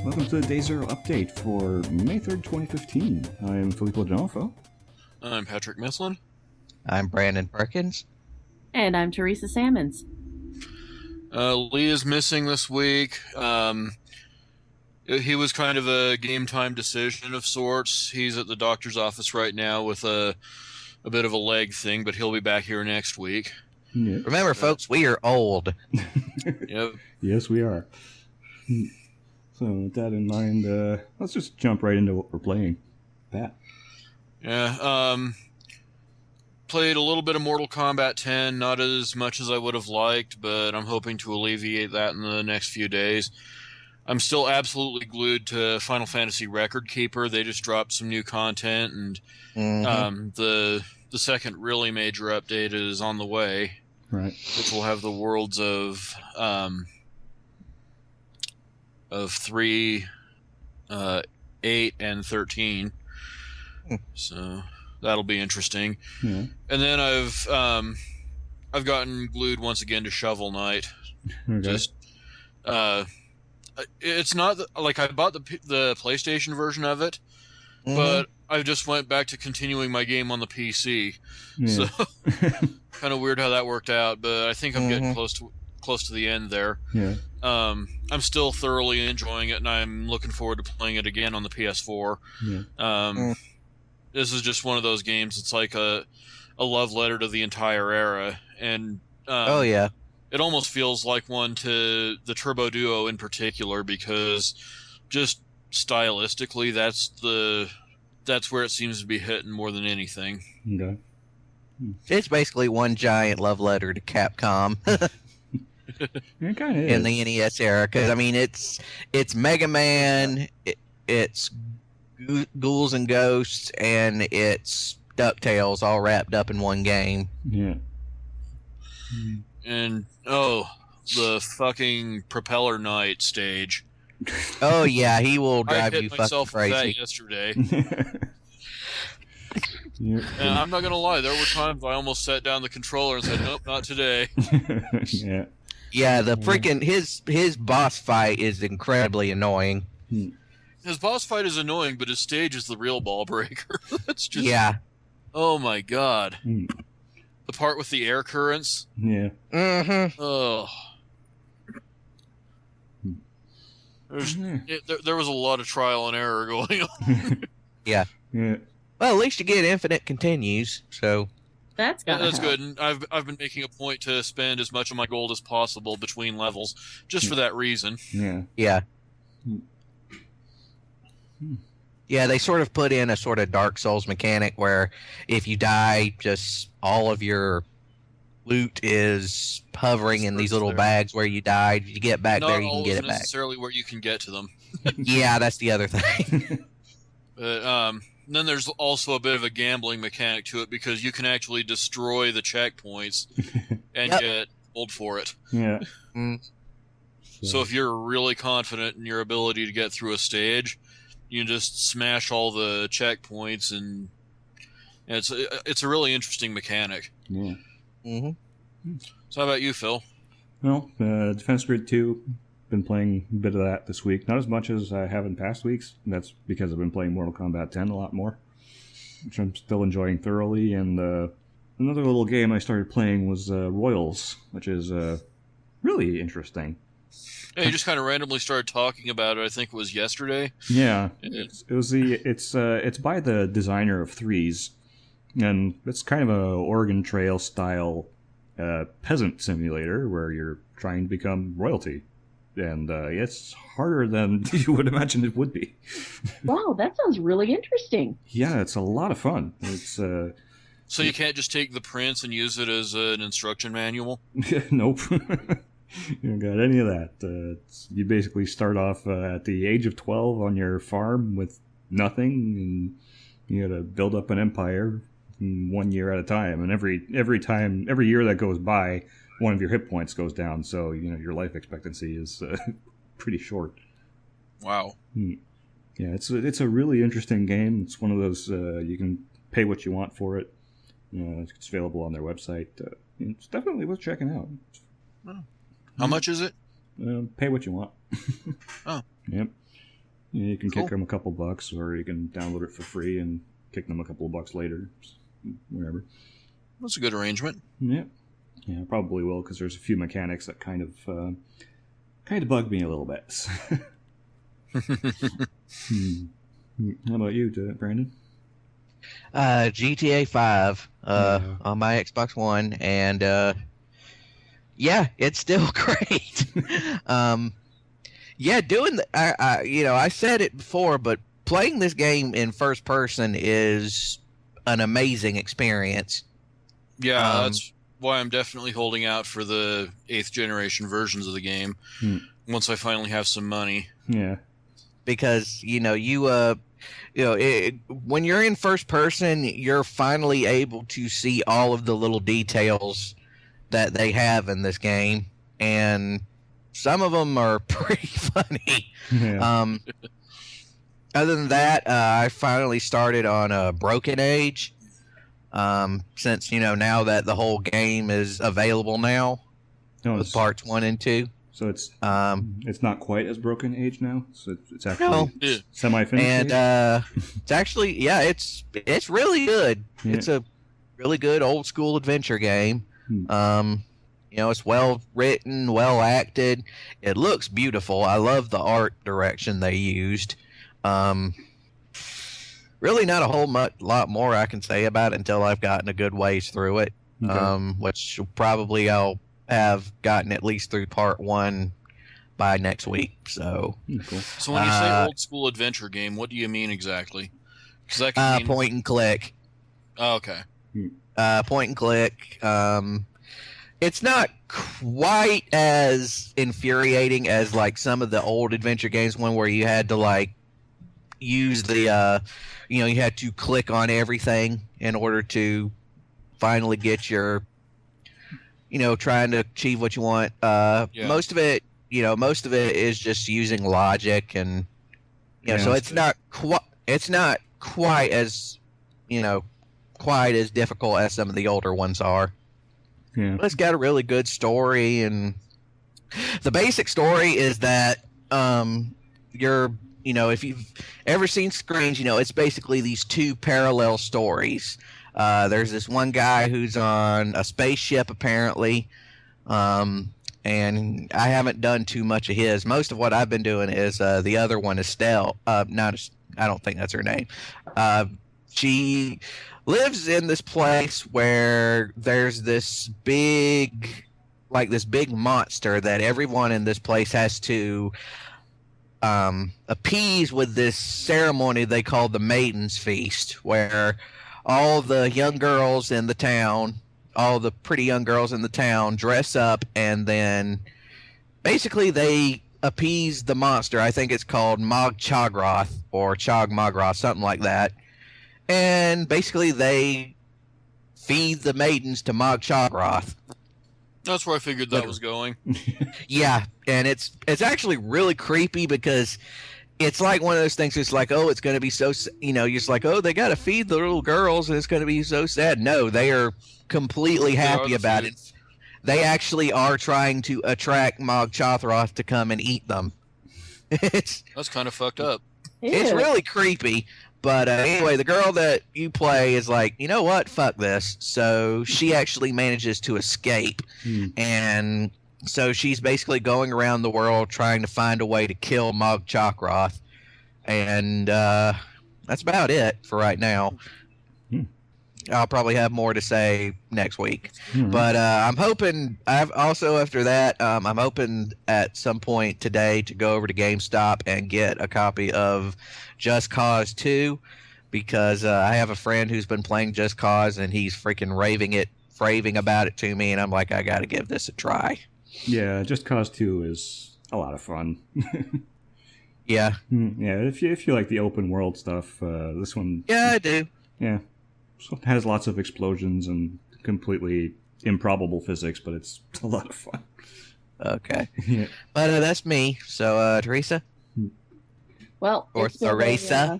Welcome to the Day Zero update for May 3rd, 2015. I'm Filippo D'Onofo. I'm Patrick Mislin. I'm Brandon Perkins. And I'm Teresa Sammons. Lee is missing this week. He was kind of a game time decision of sorts. He's at the doctor's office right now with a bit of a leg thing, but he'll be back here next week. Yeah. Remember, folks, we are old. Yep. Yes, we are. So with that in mind, let's just jump right into what we're playing. Pat. Yeah. Played a little bit of Mortal Kombat 10, not as much as I would have liked, but I'm hoping to alleviate that in the next few days. I'm still absolutely glued to Final Fantasy Record Keeper. They just dropped some new content, and the second really major update is on the way, Right. which will have the worlds of 3, 8, and 13. So that'll be interesting. Yeah. And then I've gotten glued once again to Shovel Knight. Okay. Just it's not like I bought the PlayStation version of it, but I just went back to continuing my game on the PC. Yeah. So kind of weird how that worked out, but I think I'm getting close to the end there. Yeah. I'm still thoroughly enjoying it, and I'm looking forward to playing it again on the PS4. Yeah. This is just one of those games. It's like a love letter to the entire era, and Oh, yeah. it almost feels like one to the Turbo Duo in particular, because just stylistically, that's where it seems to be hitting more than anything. Okay. It's basically one giant love letter to Capcom It kind of is. in the NES era. Because, I mean, it's Mega Man, it's Ghouls and Ghosts, and it's DuckTales all wrapped up in one game. Yeah. And the fucking Propeller Knight stage. Oh, yeah, he will I drive hit you fucking myself with that crazy. yesterday. Yeah. And I'm not gonna lie, there were times I almost set down the controller and said, "Nope, not today." Yeah. Yeah, the freaking his boss fight is incredibly annoying. His boss fight is annoying, but his stage is the real ball breaker. That's just Oh my god. Mm. The part with the air currents. Yeah. Oh. There was a lot of trial and error going on. Yeah. Yeah. Well, at least you get infinite continues, so... That's gotta That's help. good. And I've been making a point to spend as much of my gold as possible between levels, just for that reason. Yeah. Yeah. Hmm. Yeah, they sort of put in a sort of Dark Souls mechanic where if you die, just all of your loot is hovering in these little There. bags where you died. You get back Not there, you can always get it back. necessarily where you can get to them. Yeah, that's the other thing. But then there's also a bit of a gambling mechanic to it, because you can actually destroy the checkpoints and get gold for it. Yeah. So if you're really confident in your ability to get through a stage, you can just smash all the checkpoints, and it's a really interesting mechanic. Yeah. So how about you, Phil? Well, Defense Grid 2, been playing a bit of that this week. Not as much as I have in past weeks. That's because I've been playing Mortal Kombat 10 a lot more, which I'm still enjoying thoroughly. And another little game I started playing was Royals, which is really interesting. Yeah, you just kind of randomly started talking about it. I think it was yesterday. Yeah, it's by the designer of Threes, and it's kind of a Oregon Trail style peasant simulator where you're trying to become royalty, and it's harder than you would imagine it would be. Wow, that sounds really interesting. Yeah, it's a lot of fun. It's So you can't just take the prints and use it as an instruction manual? nope. You don't got any of that. You basically start off at the age of 12 on your farm with nothing, and you got to build up an empire 1 year at a time. And every year that goes by, one of your hit points goes down. So your life expectancy is pretty short. Wow. Yeah, it's a really interesting game. It's one of those you can pay what you want for it. It's available on their website. It's definitely worth checking out. How much is it? Pay what you want. Oh. Yep. You can Cool. kick them a couple bucks, or you can download it for free and kick them a couple of bucks later. Whatever. That's a good arrangement. Yeah, I probably will, because there's a few mechanics that kind of bug me a little bit. How about you, Brandon? GTA 5 on my Xbox One, and yeah, it's still great. Yeah, I said it before, but playing this game in first person is an amazing experience. Yeah, that's why I'm definitely holding out for the 8th generation versions of the game once I finally have some money. Yeah. Because when you're in first person, you're finally able to see all of the little details that they have in this game, and some of them are pretty funny. Yeah. Other than that, I finally started on Broken Age, since now that the whole game is available now with parts 1 and 2. So it's not quite as Broken Age now. So it's actually No. semi-finished. And it's actually it's really good. Yeah. It's a really good old school adventure game. It's well written, well acted. It looks beautiful. I love the art direction they used. Really not a whole lot more I can say about it until I've gotten a good ways through it. Okay. Which probably I'll have gotten at least through part 1 by next week. So, Cool. So when you say old school adventure game, what do you mean exactly? Because that can mean... point and click. Oh, okay. Point and click. It's not quite as infuriating as like some of the old adventure games, where you had to like use the you had to click on everything in order to finally get your trying to achieve what you want. Most of it is just using logic, and so it's not quite as quite as difficult as some of the older ones are. Yeah. But it's got a really good story, and the basic story is that if you've ever seen Screens, it's basically these two parallel stories. There's this one guy who's on a spaceship apparently, and I haven't done too much of his. Most of what I've been doing is the other one, Estelle. I don't think that's her name. She lives in this place where there's this big monster that everyone in this place has to appease with this ceremony they call the Maiden's Feast, where all the young girls in the town, all the pretty young girls in the town dress up, and then basically they appease the monster. I think it's called Mog Chogroth or Chog Mogroth, something like that. And basically they feed the maidens to Mog Chogroth. That's where I figured that was going. Yeah, and it's actually really creepy because it's like one of those things. It's like, oh, it's going to be so, you're just like, oh, they got to feed the little girls and it's going to be so sad. No, they are completely happy about it. They actually are trying to attract Mog Chogroth to come and eat them. That's kind of fucked up. It's really creepy. But anyway, the girl that you play is like, you know what? Fuck this. So she actually manages to escape. And so she's basically going around the world trying to find a way to kill Mog Chogroth. And that's about it for right now. I'll probably have more to say next week. But I'm hoping, after that, I'm hoping at some point today to go over to GameStop and get a copy of Just Cause 2, because I have a friend who's been playing Just Cause and he's freaking raving about it to me, and I'm like, I gotta give this a try. Yeah, Just Cause 2 is a lot of fun. Yeah. Yeah, if you like the open world stuff, this one... Yeah, I do. Yeah. So it has lots of explosions and completely improbable physics, but it's a lot of fun. Okay. Yeah. But that's me. So, Teresa? Well, or Theresa?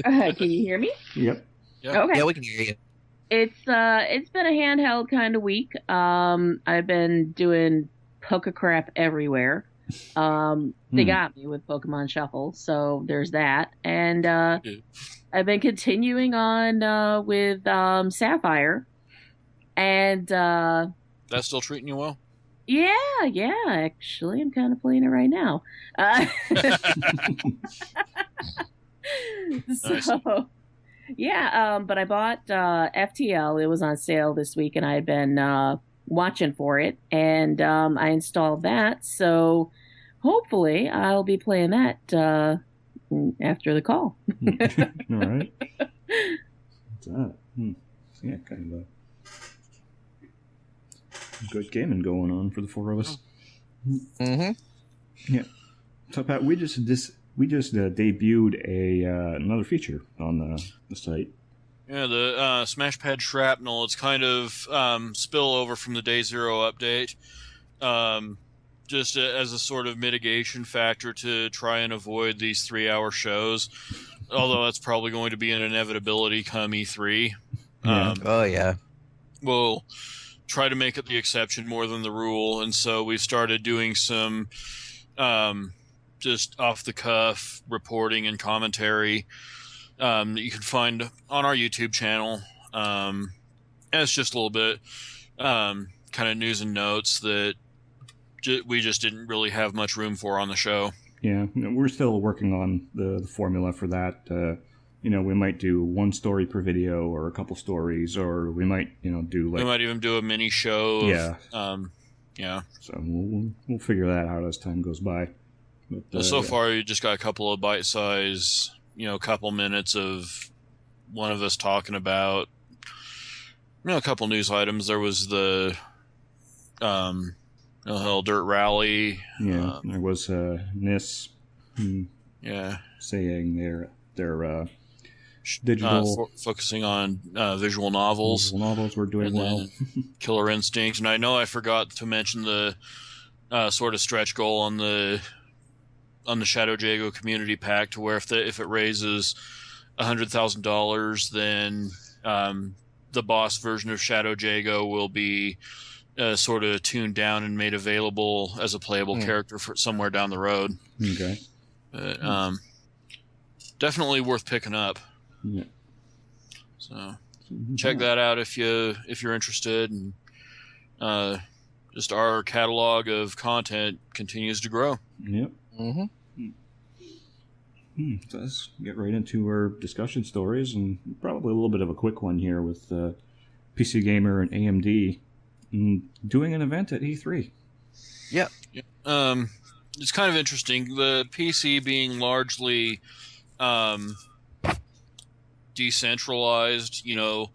Can you hear me? Yep. Okay. Yeah, we can hear you. It's been a handheld kind of week. I've been doing poke crap everywhere. They got me with Pokemon Shuffle, so there's that. And I've been continuing on with Sapphire, and That's still treating you well? yeah, actually, I'm kind of playing it right now. Nice. So, yeah, but I bought FTL. It was on sale this week, and I had been watching for it, and I installed that. So, hopefully, I'll be playing that after the call. All right. What's that? Yeah, kind of a good gaming going on for the four of us. Mm-hmm. Yeah. So Pat, we just debuted another feature on the site. Yeah, the Smash Pad Shrapnel. It's kind of spillover from the Day Zero update, just as a sort of mitigation factor to try and avoid these 3-hour shows. Although that's probably going to be an inevitability come E3. Yeah. Oh yeah. We'll try to make it the exception more than the rule, and so we've started doing some just off the cuff reporting and commentary that you can find on our YouTube channel. And it's just a little bit kind of news and notes that we just didn't really have much room for on the show. Yeah, we're still working on the formula for that. We might do one story per video or a couple stories, or we might, do like... We might even do a mini show. Yeah. Yeah. So we'll figure that out as time goes by. But, so far, you just got a couple of bite-size, couple minutes of one of us talking about, a couple news items. There was the Dirt Rally. Yeah, there was NIS. Yeah. Saying their digital focusing on visual novels. Visual novels were doing well. Killer Instinct, and I know I forgot to mention the sort of stretch goal on the Shadow Jago community pack, to where if it raises $100,000, then the boss version of Shadow Jago will be sort of tuned down and made available as a playable character for somewhere down the road. Okay. But, definitely worth picking up. Yeah. So check that out if you're interested, and just our catalog of content continues to grow. Yep. Mm-hmm. So let's get right into our discussion stories, and probably a little bit of a quick one here with PC Gamer and AMD doing an event at E3. Yep. It's kind of interesting. The PC being largely decentralized, you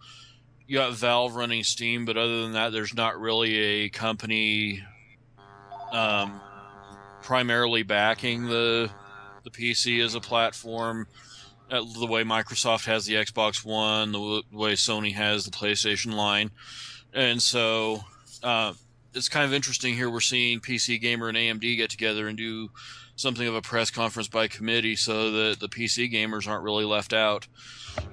got Valve running Steam, but other than that, there's not really a company primarily backing the PC as a platform, the way Microsoft has the Xbox One, the way Sony has the PlayStation line. And so it's kind of interesting here. We're seeing PC Gamer and AMD get together and do something of a press conference by committee, so that the PC gamers aren't really left out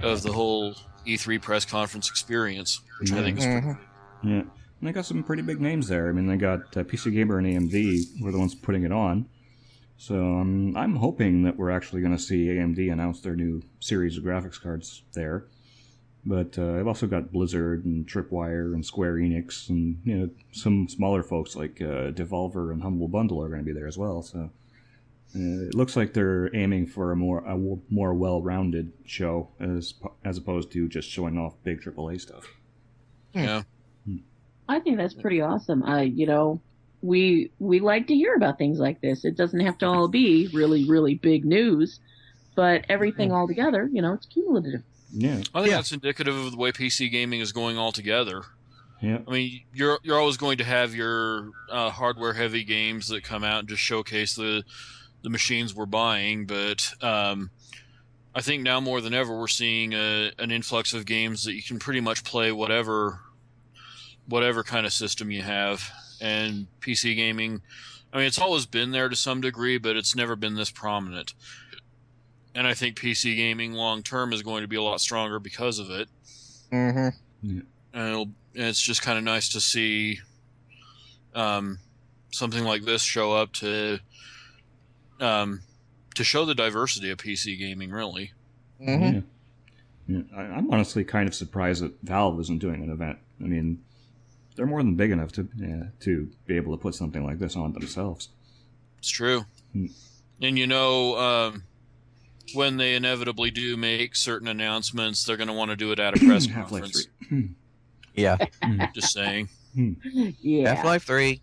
of the whole E3 press conference experience, which I think is pretty good. Yeah. And they got some pretty big names there. I mean, they got PC Gamer and AMD were the ones putting it on. So I'm hoping that we're actually going to see AMD announce their new series of graphics cards there. But I've also got Blizzard and Tripwire and Square Enix, and some smaller folks like Devolver and Humble Bundle are going to be there as well. So it looks like they're aiming for a more well-rounded show as opposed to just showing off big AAA stuff. Yeah. I think that's pretty awesome. We like to hear about things like this. It doesn't have to all be really, really big news, but everything all together, it's cumulative. Yeah, I think that's indicative of the way PC gaming is going altogether. Yeah, I mean, you're always going to have your hardware-heavy games that come out and just showcase the machines we're buying, but I think now more than ever we're seeing an influx of games that you can pretty much play whatever kind of system you have. And PC gaming, I mean, it's always been there to some degree, but it's never been this prominent. And I think PC gaming long term is going to be a lot stronger because of it. Mm-hmm. Yeah. And it's just kind of nice to see something like this show up to show the diversity of PC gaming, really. Mm-hmm. Yeah. I'm honestly kind of surprised that Valve isn't doing an event. I mean, they're more than big enough to be able to put something like this on themselves. It's true. And when they inevitably do make certain announcements, they're going to want to do it at a press Half-Life conference. 3. Yeah. Just saying. Yeah. Half-Life 3.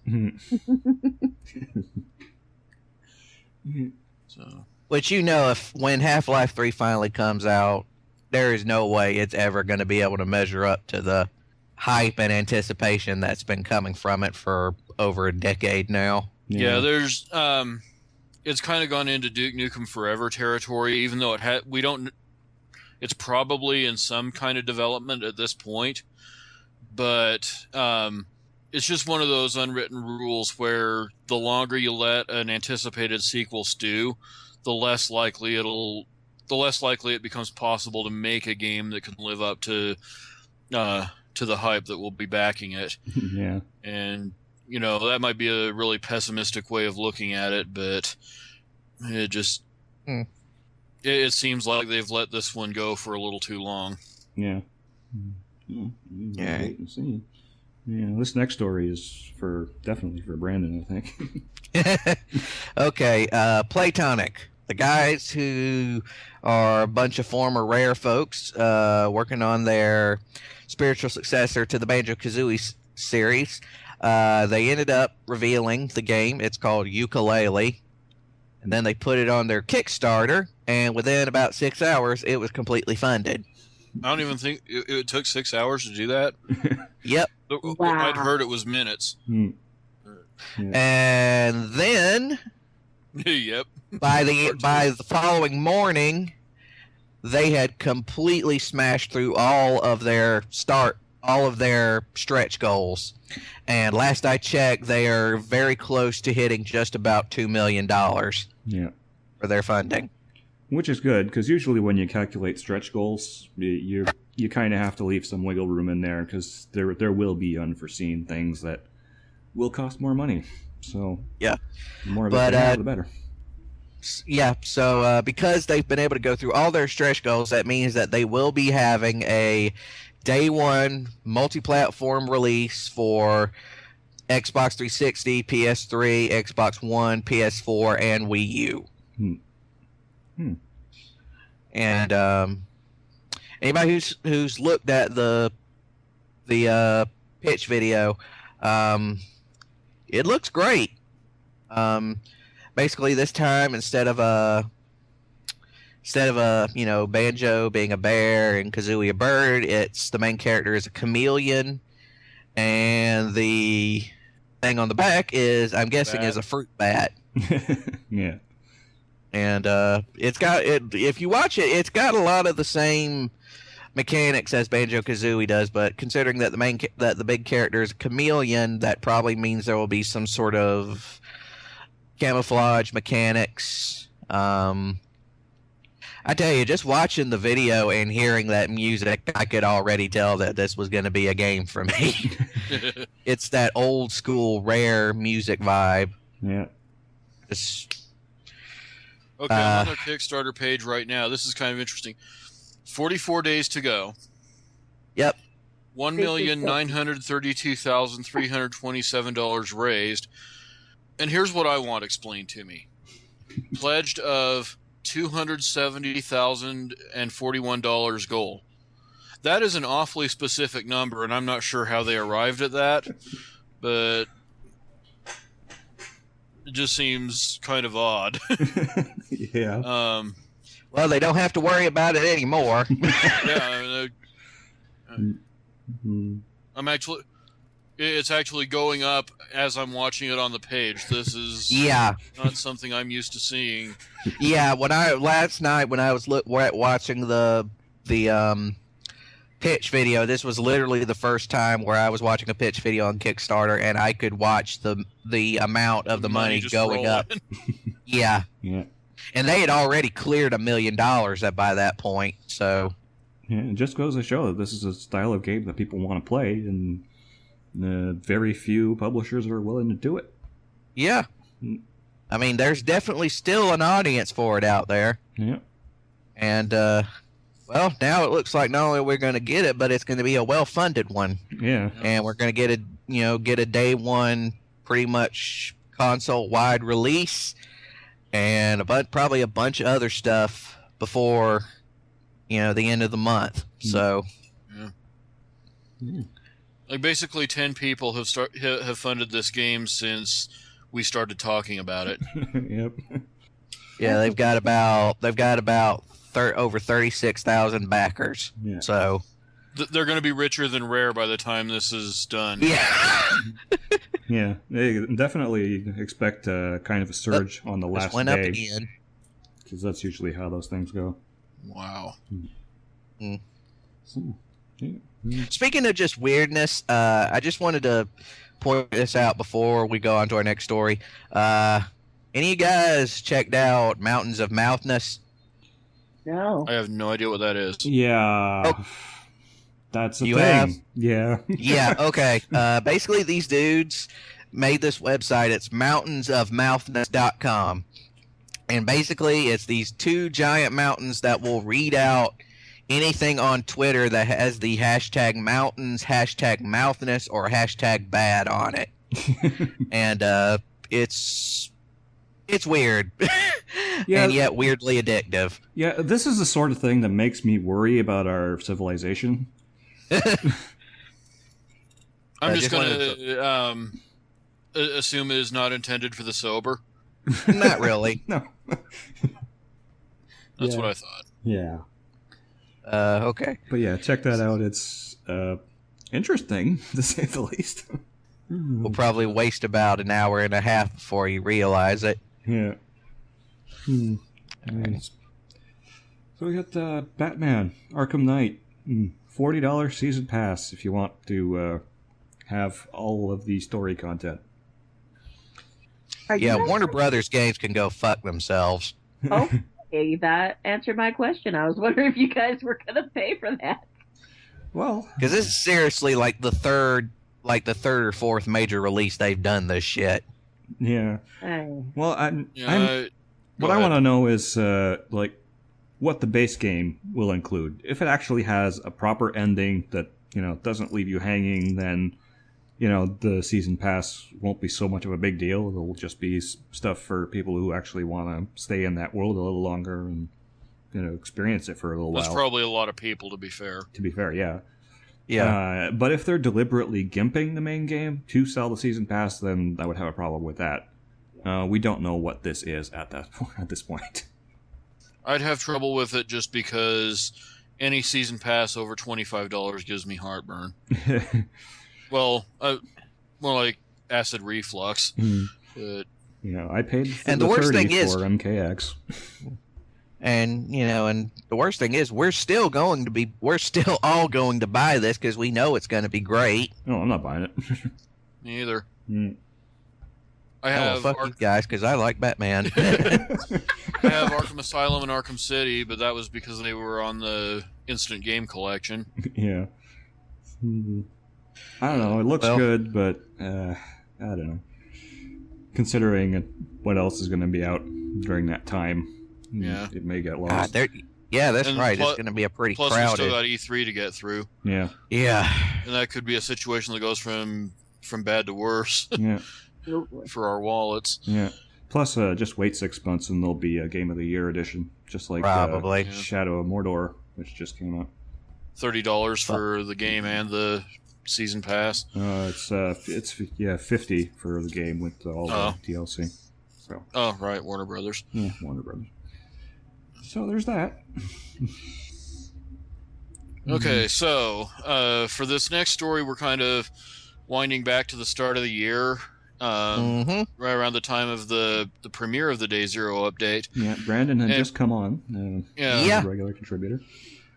So, Which, if when Half-Life 3 finally comes out, there is no way it's ever going to be able to measure up to the hype and anticipation that's been coming from it for over a decade now. yeah, there's it's kind of gone into Duke Nukem Forever territory, even though it's probably in some kind of development at this point, but it's just one of those unwritten rules where the longer you let an anticipated sequel stew, the less likely it becomes possible to make a game that can live up to the hype that will be backing it. Yeah. And that might be a really pessimistic way of looking at it, but it just it seems like they've let this one go for a little too long. Yeah. Wait and see. Yeah, this next story is definitely for Brandon, I think. Okay, Playtonic. The guys who are a bunch of former Rare folks working on their spiritual successor to the Banjo-Kazooie series, they ended up revealing the game. It's called Yooka-Laylee. And then they put it on their Kickstarter, and within about 6 hours, it was completely funded. I don't even think it took 6 hours to do that. Yep. Wow. I'd heard it was minutes. Yeah. And then Yep. by the following morning, they had completely smashed through all of their stretch goals. And last I checked, they are very close to hitting just about $2 million for their funding. Which is good, because usually when you calculate stretch goals, you kind of have to leave some wiggle room in there, because there will be unforeseen things that will cost more money. So yeah, the more of it, the better. Yeah, so because they've been able to go through all their stretch goals, that means that they will be having a day one multi-platform release for Xbox 360, PS3, Xbox One, PS4, and Wii U. And anybody who's looked at the pitch video, it looks great. Basically, this time instead of Banjo being a bear and Kazooie a bird, it's the main character is a chameleon, and the thing on the back is, I'm guessing, is a fruit bat. Yeah. And it's got it. If you watch it, it's got a lot of the same mechanics as Banjo-Kazooie does, but considering that the big character is a chameleon, that probably means there will be some sort of camouflage mechanics. I tell you, just watching the video and hearing that music, I could already tell that this was going to be a game for me. It's that old school Rare music vibe. Yeah. Okay, I'm on their Kickstarter page right now. This is kind of interesting. 44 days to go. Yep. $1,932,327 raised. And here's what I want explained to me. Pledged of $270,041 goal. That is an awfully specific number, and I'm not sure how they arrived at that, but it just seems kind of odd. Yeah. Well, they don't have to worry about it anymore. Yeah, it's actually going up as I'm watching it on the page. This is not something I'm used to seeing. Yeah, last night when I was watching the pitch video, this was literally the first time where I was watching a pitch video on Kickstarter and I could watch the amount of the money going up. Yeah. And they had already cleared $1 million by that point, so. Yeah, it just goes to show that this is a style of game that people want to play, and very few publishers are willing to do it. Yeah. I mean, there's definitely still an audience for it out there. Yeah. And, well, now it looks like not only we're going to get it, but it's going to be a well-funded one. Yeah. And we're going to get a day one pretty much console-wide release and probably a bunch of other stuff before, the end of the month. So, like basically 10 people have funded this game since we started talking about it. Yep. yeah, they've got about over 36,000 backers. Yeah. So They're going to be richer than Rare by the time this is done. yeah, Yeah. They definitely expect kind of a surge on the just last went up day, again. because that's usually how those things go. Wow. So, yeah. Speaking of just weirdness, I just wanted to point this out before we go on to our next story. Any of you guys checked out Mountains of Mouthness? No. I have no idea what that is. Yeah. Oh. That's a You thing. have? Yeah. Yeah, okay. Basically, these dudes made this website. It's mountainsofmouthness.com. And basically, it's these two giant mountains that will read out anything on Twitter that has the hashtag mountains, hashtag mouthness, or hashtag bad on it. And it's weird. Yeah. And yet weirdly addictive. Yeah, this is the sort of thing that makes me worry about our civilization. I'm just just going wanted to assume it is not intended for the sober. Not really. No. That's Yeah. what I thought. Yeah. Okay. But yeah, check that out. It's interesting, to say the least. We'll probably waste about an hour and a half before you realize it. Yeah. Nice. So we got Batman Arkham Knight. $40 season pass if you want to have all of the story content. Are you Yeah, guys- Warner Brothers games can go fuck themselves. Okay, that answered my question. I was wondering if you guys were going to pay for that. Well, Because this is seriously like the third or fourth major release they've done this shit. yeah. Oh. Well, Yeah, what I want to know is like what the base game will include. If it actually has a proper ending that doesn't leave you hanging, then the season pass won't be so much of a big deal. It'll just be stuff for people who actually want to stay in that world a little longer and experience it for a little That's while. probably a lot of people, to be fair. To be fair, yeah. Yeah. But if they're deliberately gimping the main game to sell the season pass, then I would have a problem with that. We don't know what this is at this point. I'd have trouble with it just because any season pass over $25 gives me heartburn. Well, more like acid reflux. But I paid And the worst 30 thing is- for MKX. And the worst thing is we're still all going to buy this because we know it's going to be great. No, I'm not buying it. me either. Mm. I Oh, well, have fuck you guys because I like Batman. I have Arkham Asylum and Arkham City, but that was because they were on the Instant Game Collection. Yeah. I don't know. It looks Well- good, but I don't know. Considering what else is going to be out during that time, Yeah. it may get God, lost. yeah, that's And right. plus- It's going to be a pretty Plus, we still crowded. got E3 to get through, Yeah, Yeah. and that could be a situation that goes from bad to worse yeah, for our wallets. yeah. Plus, just wait 6 months and there'll be a Game of the Year edition, just like Probably. Yeah. Shadow of Mordor, which just came out. $30 for the game and the season pass. It's 50 for the game with all the DLC. So Oh, right, Warner Brothers. yeah, Warner Brothers. So there's that. Okay, so for this next story, we're kind of winding back to the start of the year, Mm-hmm. right around the time of the premiere of the Day Zero update. Yeah, Brandon had And- just come on. Yeah. Yeah. As a regular contributor.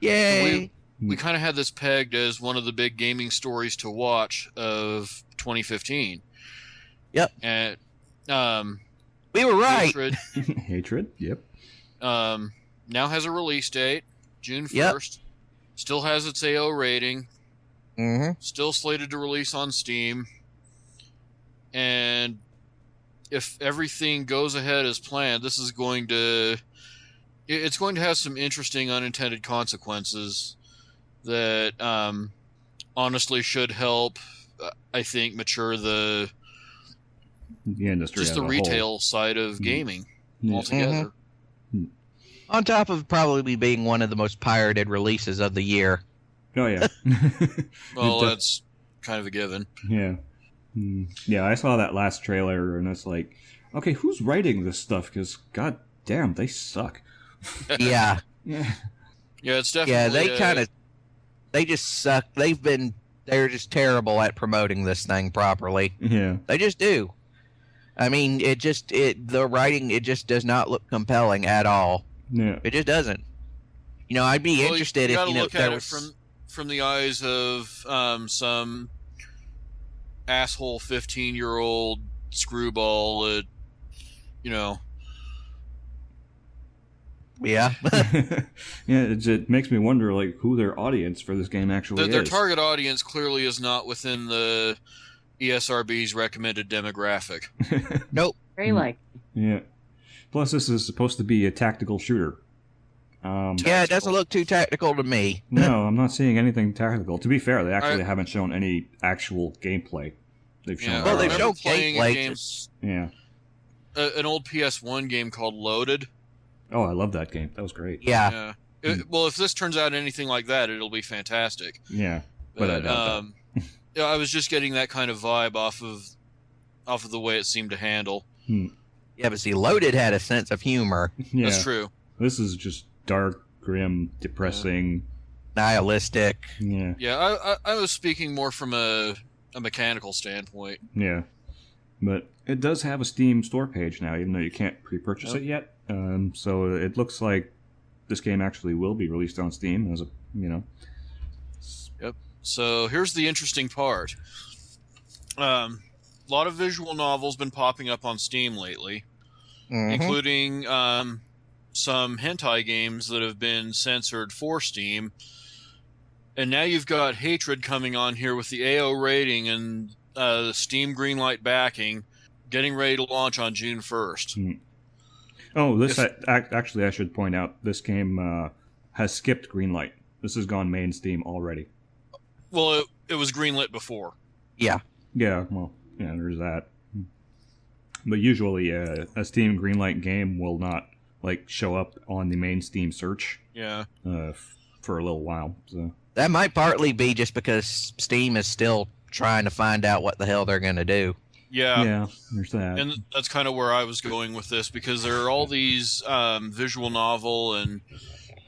Yay. We kind of had this pegged as one of the big gaming stories to watch of 2015. Yep. And We were right. Hatred, Hatred. Yep. now has a release date, June 1st. Yep. Still has its AO rating. Mm-hmm. Still slated to release on Steam. And if everything goes ahead as planned, this is going to it's going to have some interesting unintended consequences that honestly should help, I think, mature the industry, just as the a retail whole. side of gaming Yeah. altogether. On top of probably being one of the most pirated releases of the year. Oh yeah. Well, that's kind of a given. Yeah. Yeah, I saw that last trailer and it's like, okay, who's writing this stuff? Because god damn, they suck. Yeah. Yeah. Yeah, it's definitely. Yeah, they just suck. They're just terrible at promoting this thing properly. Yeah. They just do. I mean, the writing, it just does not look compelling at all. Yeah. It just doesn't. I'd be interested you if, gotta look there at was... it from the eyes of some asshole 15-year-old screwball that, Yeah. Yeah, it makes me wonder, like, who their audience for this game actually their is. target audience clearly is not within the ESRB's recommended demographic. Nope. Very like. Yeah. Plus, this is supposed to be a tactical shooter. Yeah, it doesn't look too tactical to me. No, I'm not seeing anything tactical. To be fair, they actually haven't shown any actual gameplay. They've shown. Yeah, Well, they've I shown remember playing a gameplay. game, Yeah. an old PS1 game called Loaded. Oh, I love that game. That was great. Yeah. Well, if this turns out anything like that, it'll be fantastic. Yeah. But I doubt that. Yeah, I was just getting that kind of vibe off of the way it seemed to handle. Yeah, but see, Loaded had a sense of humor. Yeah. That's true. This is just dark, grim, depressing. Nihilistic. Yeah. Yeah, I was speaking more from a mechanical standpoint. Yeah. But it does have a Steam store page now, even though you can't pre-purchase it yet. So it looks like this game actually will be released on Steam as a, Yep. So here's the interesting part. A lot of visual novels been popping up on Steam lately, including some hentai games that have been censored for Steam. And now you've got Hatred coming on here with the AO rating and the Steam greenlight backing, getting ready to launch on June 1st. Oh, this actually, I should point out, this game has skipped greenlight. This has gone main Steam already. Well, it was greenlit before. Yeah. Yeah, well, yeah, there's that. But usually, a Steam greenlight game will not show up on the main Steam search. Yeah. For a little while. So That might partly be just because Steam is still trying to find out what the hell they're going to do. Yeah, there's that. And that's kind of where I was going with this, because there are all these visual novel and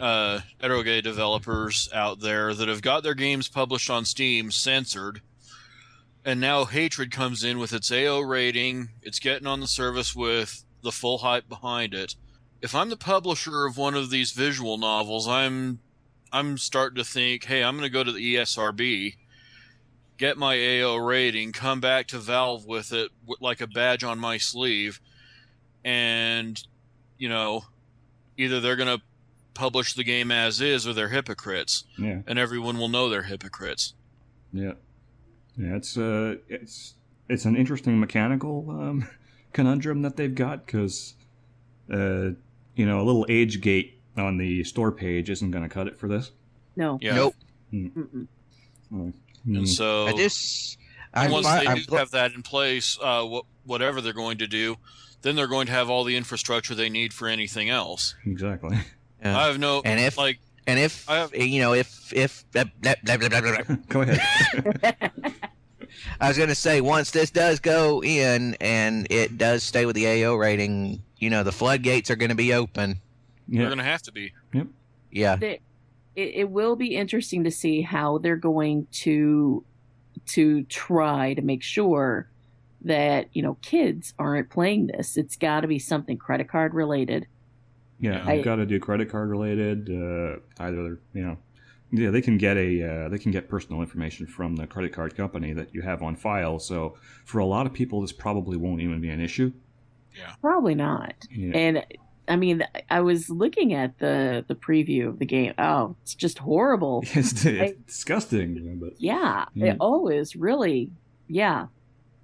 eroge developers out there that have got their games published on Steam censored, and now Hatred comes in with its AO rating. It's getting on the service with the full hype behind it. If I'm the publisher of one of these visual novels, I'm starting to think, hey, I'm going to go to the ESRB, get my AO rating, come back to Valve with it like a badge on my sleeve, and, either they're going to publish the game as is or they're hypocrites. Yeah. And everyone will know they're hypocrites. Yeah. Yeah, it's an interesting mechanical conundrum that they've got, because, a little age gate on the store page isn't going to cut it for this. No. Yeah. Nope. And so once they do have that in place, whatever they're going to do, then they're going to have all the infrastructure they need for anything else. Exactly. Yeah. I have no if Go ahead. I was going to say, once this does go in and it does stay with the AO rating, the floodgates are going to be open. Yeah. They're going to have to be. Yep. Yeah. It will be interesting to see how they're going to try to make sure that kids aren't playing this. It's got to be something credit card related. Yeah, you've got to do credit card related. Either they can get personal information from the credit card company that you have on file. So for a lot of people, this probably won't even be an issue. Yeah, probably not. Yeah. And I mean, I was looking at the preview of the game. Oh, it's just horrible. It's disgusting. But yeah. It is really. Yeah.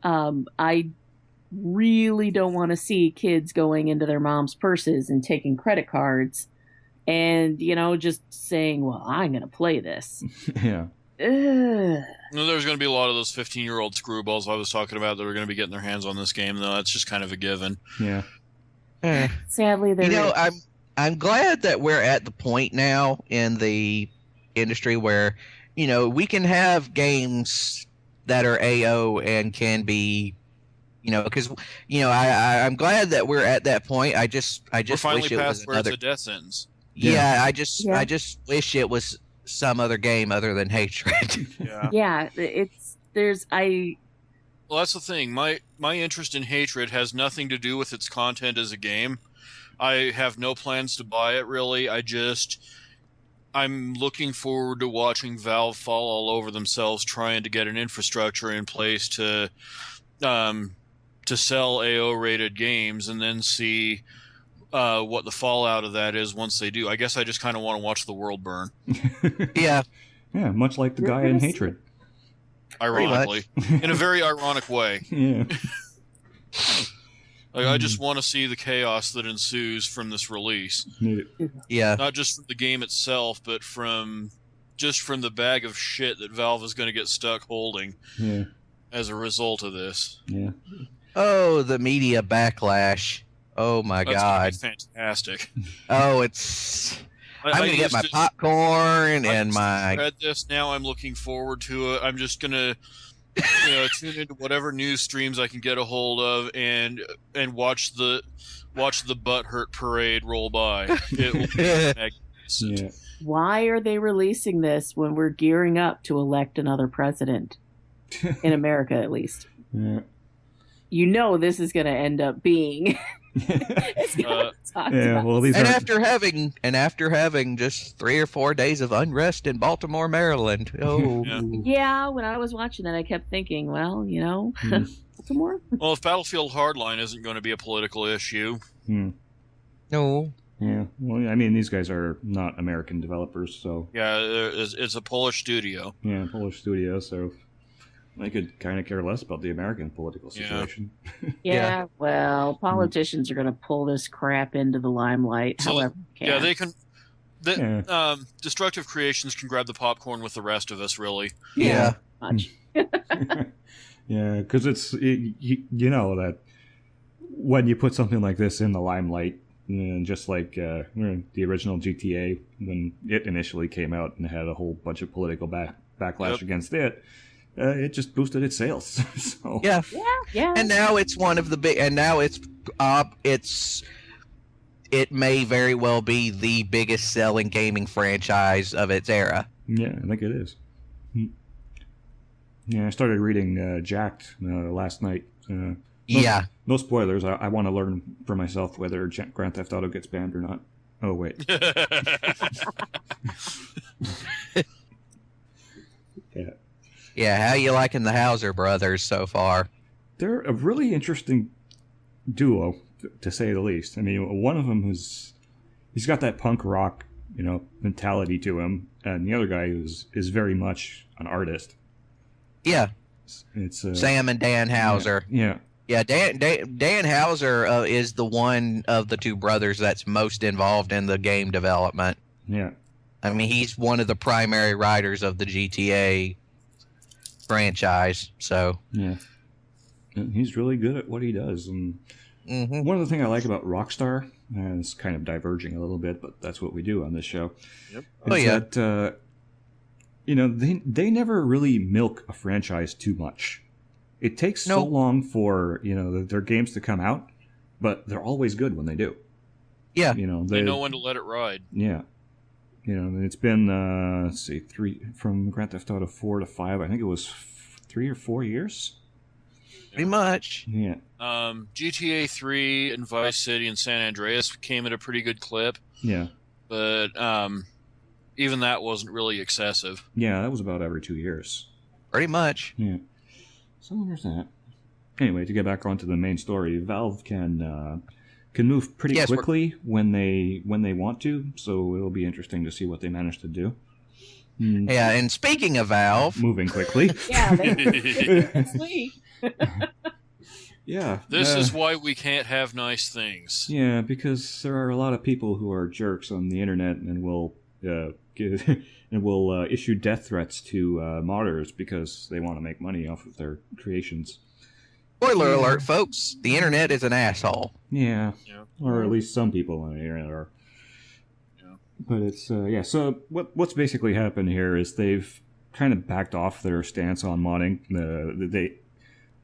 I really don't want to see kids going into their mom's purses and taking credit cards and, just saying, well, I'm going to play this. Yeah. Ugh. No, there's going to be a lot of those 15-year-old screwballs I was talking about that are going to be getting their hands on this game, though. That's just kind of a given. Yeah. Sadly, there I'm glad that we're at the point now in the industry where, we can have games that are AO and can be, because, I'm glad that we're at that point. I just We're finally wish it past was where another. it's a death sentence. Yeah, I just wish it was some other game other than Hatred. Yeah. Well, that's the thing. My interest in Hatred has nothing to do with its content as a game. I have no plans to buy it, really. I'm looking forward to watching Valve fall all over themselves trying to get an infrastructure in place to sell AO-rated games and then see what the fallout of that is once they do. I guess I just kind of want to watch the world burn. Yeah. Yeah, much like the guy in Hatred. Ironically. In a very ironic way. Yeah. I just want to see the chaos that ensues from this release. Yeah. Not just from the game itself, but from the bag of shit that Valve is going to get stuck holding as a result of this. Yeah. Oh, the media backlash. Oh, my God. That's fantastic. Oh, it's... I'm going to get my popcorn and my... I read this, now I'm looking forward to it. I'm just going to tune into whatever news streams I can get a hold of and watch the butthurt parade roll by. It will be magnificent. Yeah. why are they releasing this when we're gearing up to elect another president? In America, at least. Yeah. This is going to end up being... after having just 3 or 4 days of unrest in Baltimore, Maryland. Oh, yeah. When I was watching that, I kept thinking, Baltimore. Well, if Battlefield Hardline isn't going to be a political issue, no. Yeah. Well, I mean, these guys are not American developers, so yeah, it's a Polish studio. Yeah, Polish studio, so I could kind of care less about the American political situation. Yeah, well, politicians are going to pull this crap into the limelight. So, however, they can. Destructive Creations can grab the popcorn with the rest of us, really. Yeah. Much. Yeah, because it's that when you put something like this in the limelight, just like the original GTA when it initially came out and had a whole bunch of political backlash against it. It just boosted its sales. So. Yeah. And now it's one of the big. And now it may very well be the biggest selling gaming franchise of its era. Yeah, I think it is. Yeah, I started reading Jacked last night. No spoilers. I want to learn for myself whether Grand Theft Auto gets banned or not. Oh wait. Yeah. Yeah, how you liking the Hauser brothers so far? They're a really interesting duo, to say the least. I mean, one of them he's got that punk rock, mentality to him, and the other guy is very much an artist. Yeah, it's Sam and Dan Hauser. Yeah. Dan Hauser is the one of the two brothers that's most involved in the game development. Yeah, I mean, he's one of the primary writers of the GTA franchise. So yeah, and he's really good at what he does. And one of the things I like about Rockstar, and it's kind of diverging a little bit, but that's what we do on this show. Yep. That they never really milk a franchise too much. It takes so long for their games to come out, but they're always good when they do. Yeah, they know when to let it ride. Yeah. It's been, let's see, from Grand Theft Auto 4 to 5, I think it was 3 or 4 years? Pretty much. Yeah. GTA 3 and Vice City and San Andreas came at a pretty good clip. Yeah. But even that wasn't really excessive. Yeah, that was about every 2 years. Pretty much. Yeah. So there's that. Anyway, to get back onto the main story, Valve can move pretty quickly when they want to, so it'll be interesting to see what they manage to do. Yeah, and speaking of Valve, moving quickly. Yeah, they Yeah. This is why we can't have nice things. Yeah, because there are a lot of people who are jerks on the internet and will issue death threats to modders because they want to make money off of their creations. Spoiler alert, folks. The internet is an asshole. Yeah. Yeah. Or at least some people on the internet are. Yeah. But it's so what's basically happened here is they've kind of backed off their stance on modding.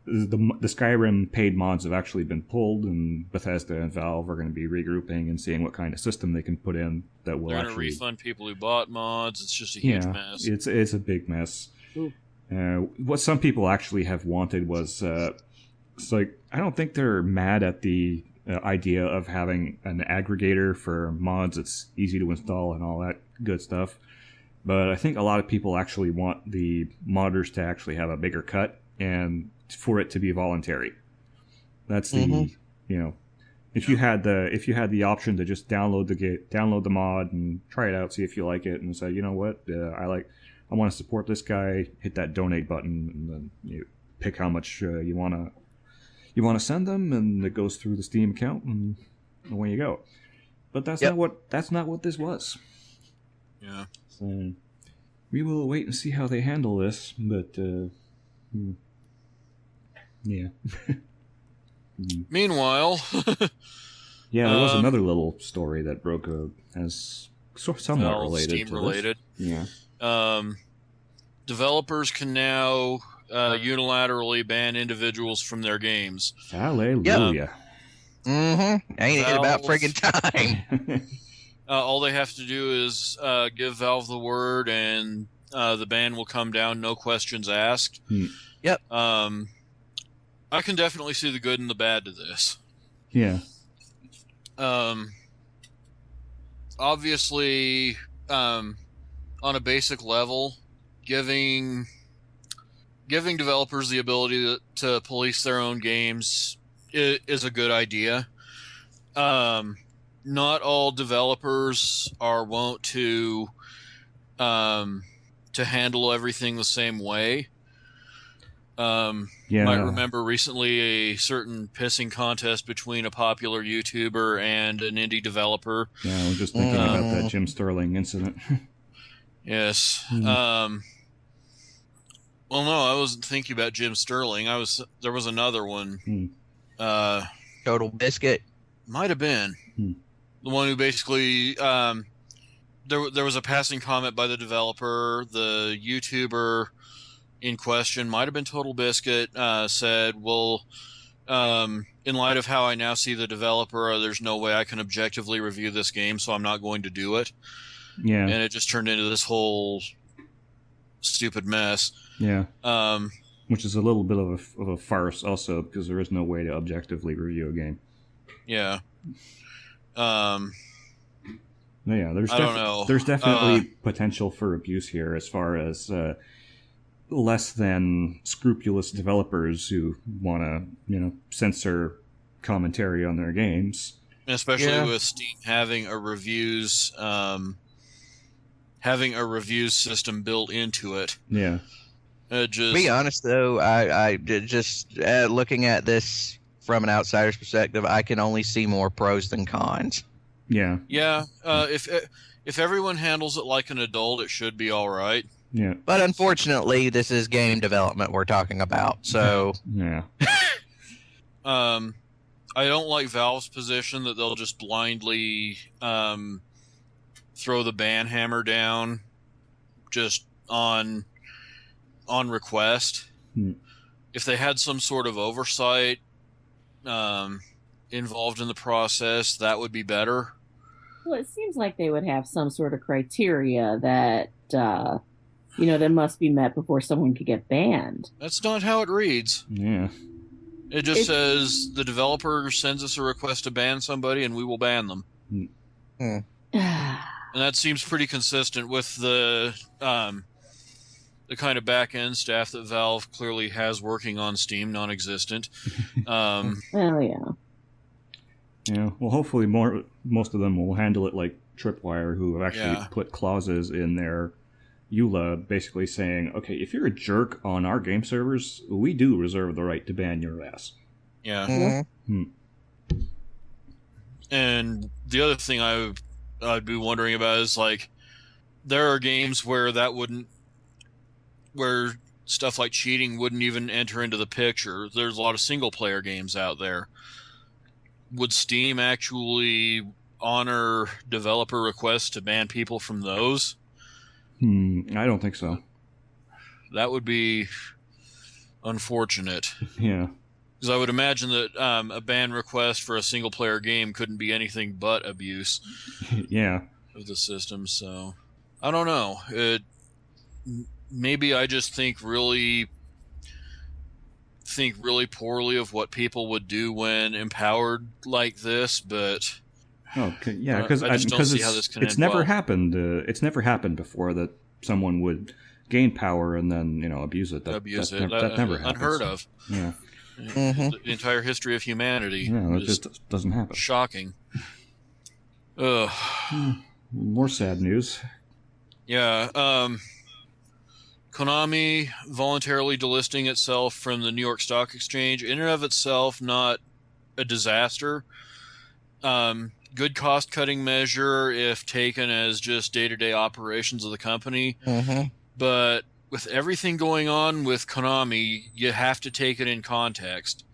The Skyrim paid mods have actually been pulled, and Bethesda and Valve are going to be regrouping and seeing what kind of system they can put in that will They're actually going to refund people who bought mods. It's just a huge mess. It's a big mess. What some people actually have wanted was it's like, I don't think they're mad at the idea of having an aggregator for mods that's easy to install and all that good stuff, but I think a lot of people actually want the modders to actually have a bigger cut and for it to be voluntary. That's the if you had the option to just download the mod and try it out, see if you like it, and say, you know what, I want to support this guy, hit that donate button, and then you pick how much you want to send them, and it goes through the Steam account, and away you go. But that's not what this was. Yeah. So we will wait and see how they handle this, but yeah. Meanwhile, yeah, there was another little story that broke as somewhat related Steam to related. This. Yeah. Developers can now unilaterally ban individuals from their games. Hallelujah. Ain't it about friggin' time? All they have to do is give Valve the word, and the ban will come down, no questions asked. Yep. I can definitely see the good and the bad to this. Yeah. Obviously, on a basic level, giving developers the ability to police their own games is a good idea. Not all developers are wont to handle everything the same way. You might remember recently a certain pissing contest between a popular YouTuber and an indie developer. Yeah, we're just thinking about that Jim Sterling incident. Yes. Well, no, I wasn't thinking about Jim Sterling. There was another one. Total Biscuit. Might have been the one who basically there was a passing comment by the developer. The YouTuber in question might have been Total Biscuit. Said, "Well, in light of how I now see the developer, there's no way I can objectively review this game, so I'm not going to do it." Yeah, and it just turned into this whole stupid mess. Yeah. Which is a little bit of a farce, also, because there is no way to objectively review a game. Yeah. Yeah, there's definitely potential for abuse here as far as less than scrupulous developers who want to, censor commentary on their games. Especially with Steam having a reviews system built into it. Yeah. To be honest, though, I just looking at this from an outsider's perspective, I can only see more pros than cons. Yeah. Yeah. If everyone handles it like an adult, it should be all right. Yeah. But unfortunately, this is game development we're talking about, so yeah. I don't like Valve's position that they'll just blindly throw the ban hammer down just on request. If they had some sort of oversight involved in the process, that would be better. Well, it seems like they would have some sort of criteria that that must be met before someone could get banned. That's not how it reads. Yeah. It just says the developer sends us a request to ban somebody, and we will ban them. And that seems pretty consistent with the kind of back-end staff that Valve clearly has working on Steam, non-existent. Oh, yeah. Yeah, well, hopefully most of them will handle it like Tripwire, who have actually put clauses in their EULA basically saying, okay, if you're a jerk on our game servers, we do reserve the right to ban your ass. Yeah. Mm-hmm. And the other thing I'd be wondering about is like there are games where where stuff like cheating wouldn't even enter into the picture. There's a lot of single player games out there. Would Steam actually honor developer requests to ban people from those? I don't think so. That would be unfortunate. Yeah. Because I would imagine that a ban request for a single player game couldn't be anything but abuse Yeah. of the system. So I don't know. Maybe I just think really poorly of what people would do when empowered like this, but yeah, because I just don't see how this can it's end never well. happened. It's never happened before that someone would gain power and then abuse it. That never happens. Unheard of. Yeah. Mm-hmm. The entire history of humanity. Yeah, it just doesn't happen. Shocking. Ugh. More sad news. Yeah. Konami voluntarily delisting itself from the New York Stock Exchange, in and of itself, not a disaster. Good cost-cutting measure if taken as just day-to-day operations of the company. Mm-hmm. But with everything going on with Konami, you have to take it in context.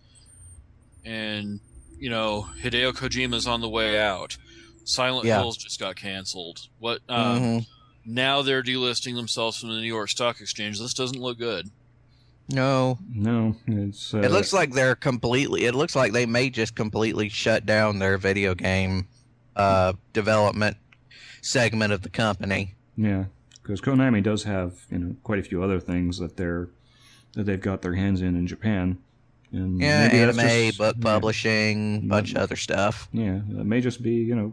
And, Hideo Kojima's on the way out. Silent Hills just got canceled. Now they're delisting themselves from the New York Stock Exchange. This doesn't look good. No, it's. it looks like they're completely. It looks like they may just completely shut down their video game development segment of the company. Yeah, because Konami does have quite a few other things that they've got their hands in Japan. And yeah, maybe anime, book publishing, bunch of other stuff. Yeah, it may just be a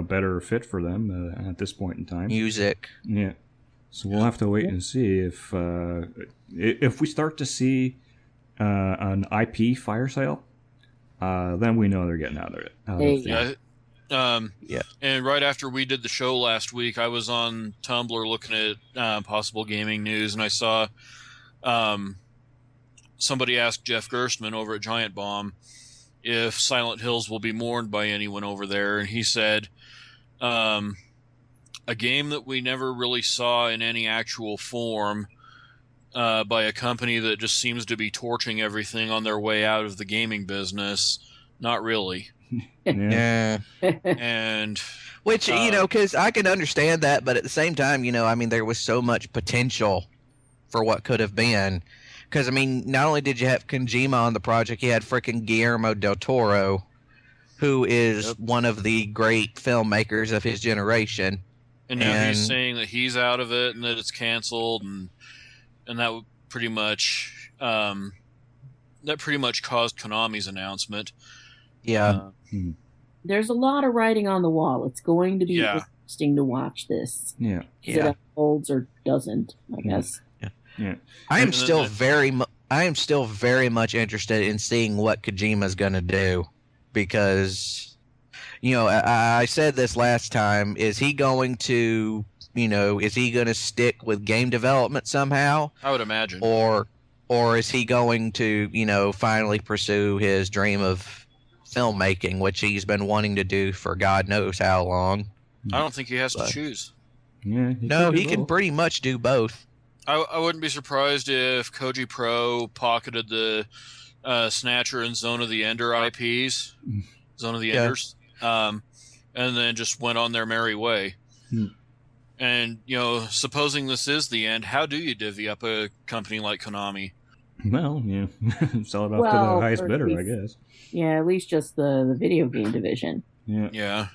better fit for them at this point in time. Music. Yeah. So we'll have to wait and see if we start to see an IP fire sale, then we know they're getting out of it. Yeah. And right after we did the show last week, I was on Tumblr looking at possible gaming news, and I saw somebody asked Jeff Gerstmann over at Giant Bomb if Silent Hills will be mourned by anyone over there, and he said, a game that we never really saw in any actual form by a company that just seems to be torching everything on their way out of the gaming business. Not really. Yeah. And which, because I can understand that, but at the same time, there was so much potential for what could have been. Because, not only did you have Kojima on the project, you had freaking Guillermo del Toro, who is one of the great filmmakers of his generation. And now he's saying that he's out of it and that it's canceled, and that would pretty much caused Konami's announcement. Yeah. There's a lot of writing on the wall. It's going to be interesting to watch this. Yeah. It unfolds or doesn't, I guess. Yeah. I am still very much interested in seeing what Kojima's going to do, because I said this last time, is he going to stick with game development somehow? I would imagine. Or is he going to, finally pursue his dream of filmmaking, which he's been wanting to do for God knows how long? I don't think he has to choose. Yeah. He can pretty much do both. I wouldn't be surprised if Koji Pro pocketed the Snatcher and Zone of the Ender IPs, Zone of the Enders, and then just went on their merry way. And, supposing this is the end, how do you divvy up a company like Konami? Well, yeah, sell it off to the highest bidder, I guess. Yeah, at least just the video game division. Yeah.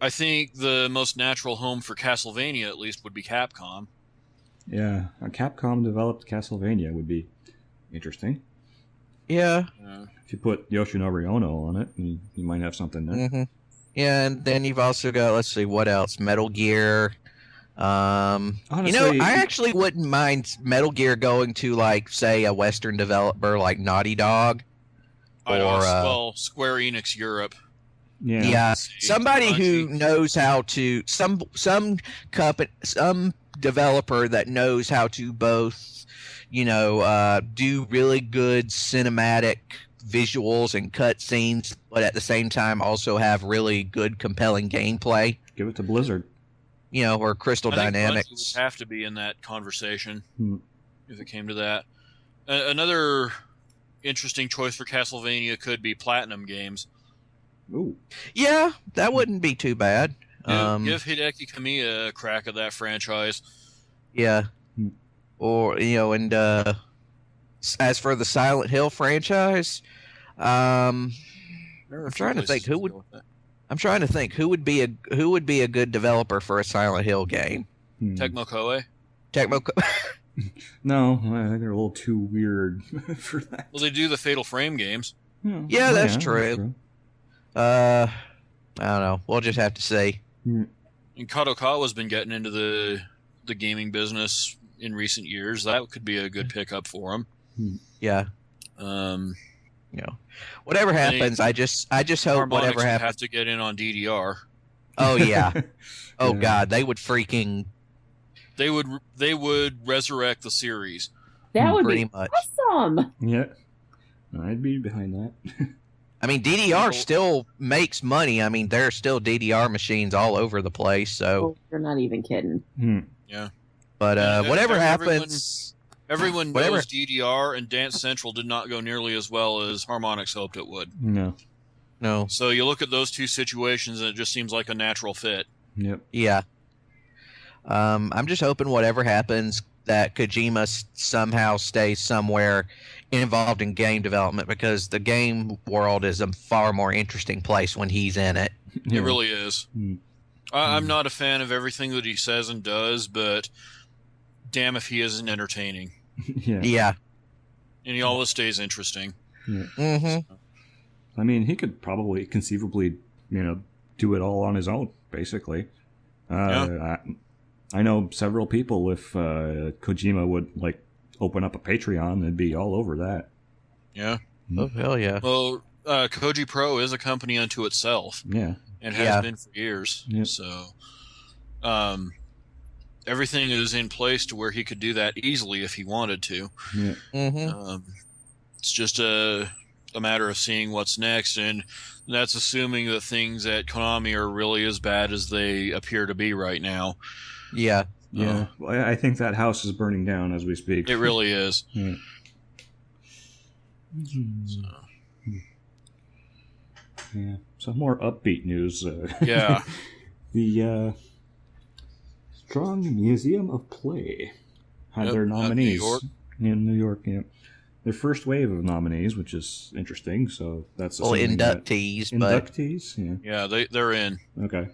I think the most natural home for Castlevania, at least, would be Capcom. Yeah, a Capcom-developed Castlevania would be interesting. Yeah. If you put Yoshinori Ono on it, you might have something there. Mm-hmm. Yeah, and then you've also got, let's see, what else? Metal Gear. Honestly, I actually wouldn't mind Metal Gear going to, like, say, a Western developer like Naughty Dog. Square Enix Europe. Yeah. Somebody who knows how to some developer that knows how to both, do really good cinematic visuals and cutscenes, but at the same time also have really good, compelling gameplay. Give it to Blizzard. Or Crystal I think Dynamics Bungie would have to be in that conversation if it came to that. Another interesting choice for Castlevania could be Platinum Games. Ooh. Yeah, that wouldn't be too bad. Give Hideki Kamiya a crack at that franchise. Yeah. Or, and as for the Silent Hill franchise, I'm trying to think who would be a good developer for a Silent Hill game. Tecmo Koei? No, I think they're a little too weird for that. Well, they do the Fatal Frame games. Yeah, that's true. I don't know. We'll just have to see. And Kadokawa's been getting into the gaming business in recent years. That could be a good pickup for him. Yeah. Whatever happens, I just hope Harmonix whatever happens. Have to get in on DDR. Oh yeah. Oh God, they would freaking. They would resurrect the series. That would pretty be much awesome. Yeah, I'd be behind that. I mean, DDR still makes money. I mean, there are still DDR machines all over the place. So you're not even kidding. Yeah. But whatever happens, everyone knows DDR and Dance Central did not go nearly as well as Harmonix hoped it would. No. So you look at those two situations, and it just seems like a natural fit. Yep. Yeah. I'm just hoping whatever happens that Kojima somehow stays somewhere involved in game development, because the game world is a far more interesting place when he's in it. It really is. I'm not a fan of everything that he says and does, but damn if he isn't entertaining. Yeah. And he always stays interesting. Yeah. Mm-hmm. I mean, he could probably conceivably, do it all on his own, basically. I know several people, if Kojima would, open up a Patreon, they'd be all over that. Yeah. Oh, hell yeah. Well, Koji Pro is a company unto itself. Yeah. And has been for years. Yep. So, everything is in place to where he could do that easily if he wanted to. Yeah. Mm-hmm. It's just a matter of seeing what's next, and that's assuming that things at Konami are really as bad as they appear to be right now. Yeah. Yeah. Well, I think that house is burning down as we speak. It really is. Yeah. Yeah. Some more upbeat news. Yeah. The Strong Museum of Play had their nominees in New York. Yeah. Their first wave of nominees, which is interesting. So that's inductees. Inductees. Yeah. Yeah, they're in. Okay.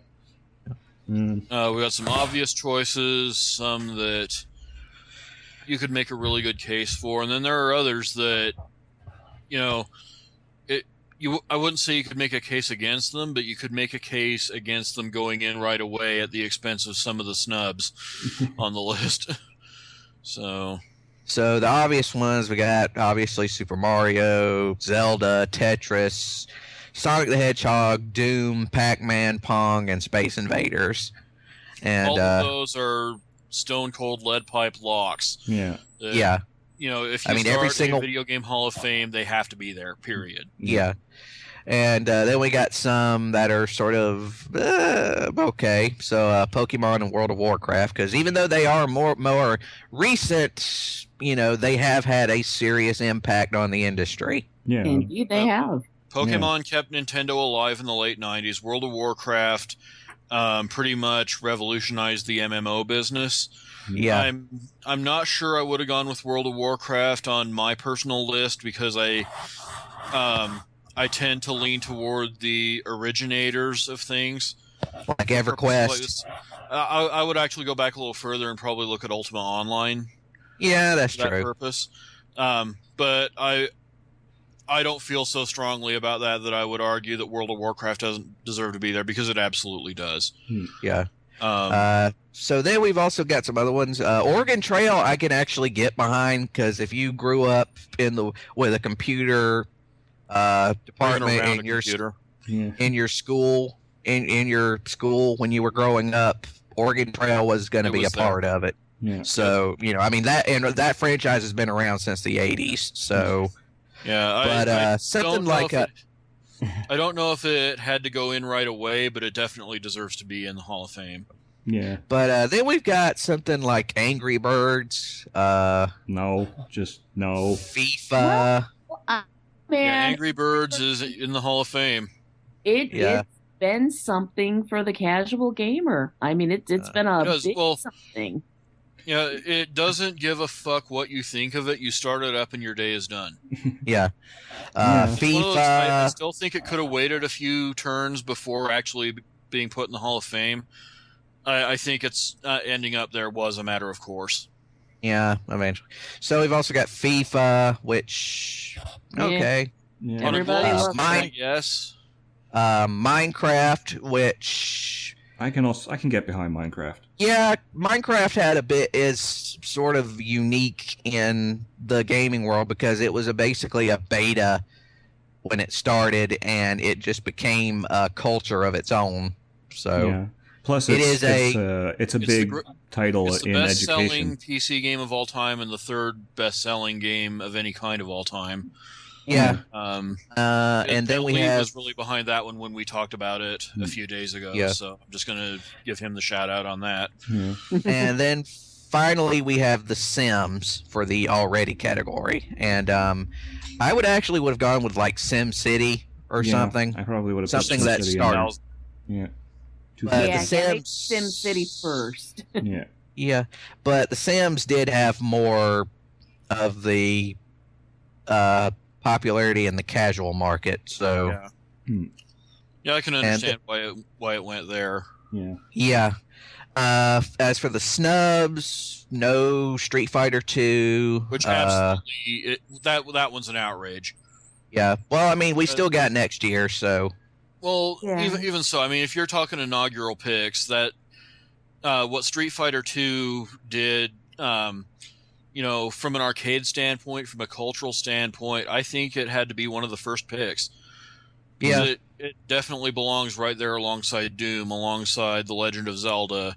We got some obvious choices, some that you could make a really good case for, and then there are others that, I wouldn't say you could make a case against them, but you could make a case against them going in right away at the expense of some of the snubs on the list. So the obvious ones, we got obviously Super Mario, Zelda, Tetris, Sonic the Hedgehog, Doom, Pac-Man, Pong, and Space Invaders. And all of those are stone cold lead pipe locks. Yeah. Yeah. If you start every single video game Hall of Fame, they have to be there, period. Yeah. And then we got some that are sort of okay. So Pokemon and World of Warcraft, because even though they are more recent, they have had a serious impact on the industry. Yeah. Indeed, they have. Pokemon kept Nintendo alive in the late 90s. World of Warcraft pretty much revolutionized the MMO business. Yeah. I'm not sure I would have gone with World of Warcraft on my personal list, because I tend to lean toward the originators of things. Like EverQuest. I would actually go back a little further and probably look at Ultima Online. Yeah, that's for that true. Purpose. But I don't feel so strongly about that I would argue that World of Warcraft doesn't deserve to be there, because it absolutely does. Yeah. So then we've also got some other ones. Oregon Trail I can actually get behind, because if you grew up with a computer department in your school when you were growing up, Oregon Trail was going to be a part of it. Yeah. So, I mean, that franchise has been around since the 80s. So, Yeah, but I something don't know like if I don't know if it had to go in right away, but it definitely deserves to be in the Hall of Fame. Yeah. But then we've got something like Angry Birds, No, just no. FIFA. Man, Yeah, Angry Birds is in the Hall of Fame. Yeah. it's been something for the casual gamer. I mean, it's been a big something. Yeah, it doesn't give a fuck what you think of it. You start it up and your day is done. Yeah. Yeah. FIFA. I still think it could have waited a few turns before actually being put in the Hall of Fame. I think it's ending up there was a matter of course. Yeah, eventually. So we've also got FIFA, which okay. Yeah. Everybody loves yes. Minecraft, which I can get behind Minecraft. yeah, Minecraft is sort of unique in the gaming world because it was basically a beta when it started, and it just became a culture of its own. So yeah. Plus, it's a big title it's the in best-selling education. PC game of all time and the third best-selling game of any kind of all time. Yeah. And then we was really behind that one when we talked about it a few days ago. Yeah. So I'm just going to give him the shout out on that. Yeah. And then finally we have The Sims for the already category. And I would have gone with like Sim City or something. I probably would have something put that started. Yeah. The Sims Sim City first. Yeah. Yeah, but The Sims did have more of the popularity in the casual market. So yeah, I can understand why it went there. Yeah. Yeah. As for the snubs, no Street Fighter 2. Which absolutely that one's an outrage. Yeah. Well, I mean, we still got next year, so. Well, even so, I mean, if you're talking inaugural picks, that what Street Fighter 2 did, from an arcade standpoint, from a cultural standpoint, I think it had to be one of the first picks. Yeah. It definitely belongs right there alongside Doom, alongside The Legend of Zelda,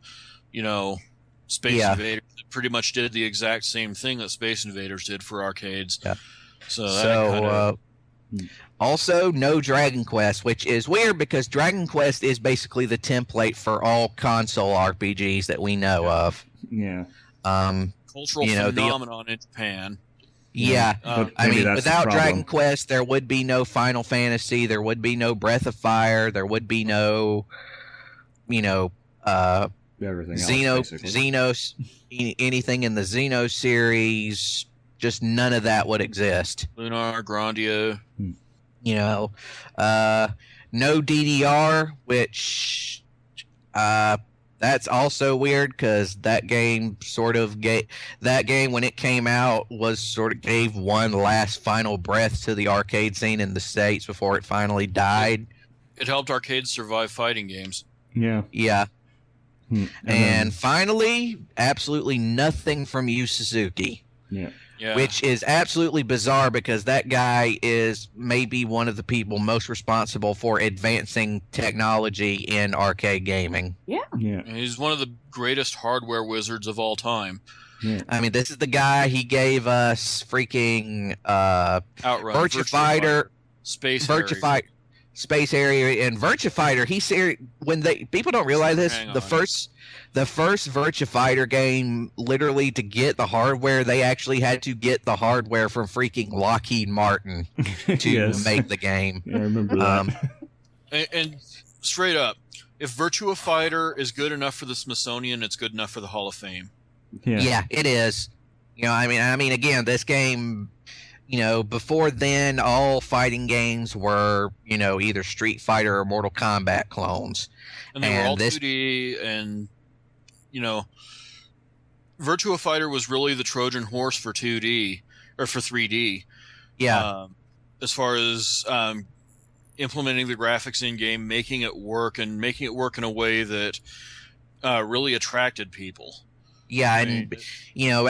Space Invaders. It pretty much did the exact same thing that Space Invaders did for arcades. Yeah. So also, no Dragon Quest, which is weird because Dragon Quest is basically the template for all console RPGs that we know of. Yeah. Cultural phenomenon in Japan. Yeah. I mean, without Dragon Quest, there would be no Final Fantasy, there would be no Breath of Fire, there would be no, everything else, Xenos, anything in the Xenos series, just none of that would exist. Lunar, Grandia. No DDR, which that's also weird because that game when it came out was sort of gave one last final breath to the arcade scene in the States before it finally died. It helped arcades survive fighting games. Yeah. Yeah. And finally, absolutely nothing from Yu Suzuki. Yeah. Yeah. Which is absolutely bizarre because that guy is maybe one of the people most responsible for advancing technology in arcade gaming. Yeah. Yeah. He's one of the greatest hardware wizards of all time. Yeah. I mean, this is the guy, he gave us freaking Outrun, Virtua Fighter, Space Area, and Virtua Fighter. People don't realize this. The first Virtua Fighter game, literally to get the hardware, they actually had to get the hardware from freaking Lockheed Martin to make the game. Yeah, I remember that. And straight up, if Virtua Fighter is good enough for the Smithsonian, it's good enough for the Hall of Fame. Yeah, it is. I mean, again, this game, before then, all fighting games were, either Street Fighter or Mortal Kombat clones. And they were all 2D, and, Virtua Fighter was really the Trojan horse for 2D, or for 3D. Yeah. As far as implementing the graphics in-game, making it work, and making it work in a way that really attracted people. Yeah, and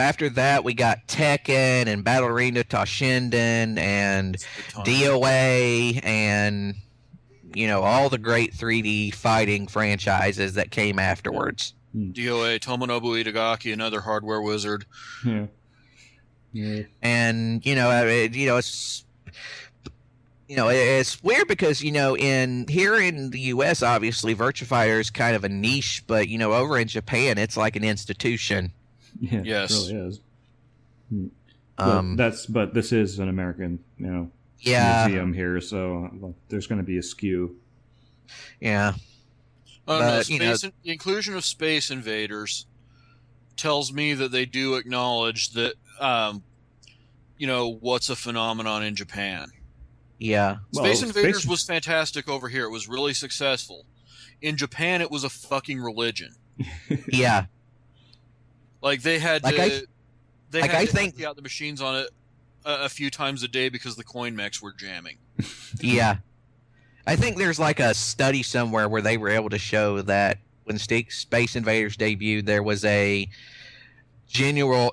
after that we got Tekken and Battle Arena Toshinden and DOA and all the great 3D fighting franchises that came afterwards. DOA Tomonobu Itagaki, another hardware wizard. Yeah. Yeah. And it's weird because in the U.S. obviously Virtua Fighter is kind of a niche, but over in Japan it's like an institution. Yeah. Yes. It really is. But this is an American, museum here, so there's going to be a skew. Yeah. The inclusion of Space Invaders tells me that they do acknowledge that, what's a phenomenon in Japan. Yeah. Space Invaders was fantastic over here. It was really successful. In Japan, it was a fucking religion. Yeah. Like, they had Like to... They Like, had I to think empty out the machines on it a few times a day because the coin mechs were jamming. Yeah. I think there's like a study somewhere where they were able to show that when Space Invaders debuted, there was a genuine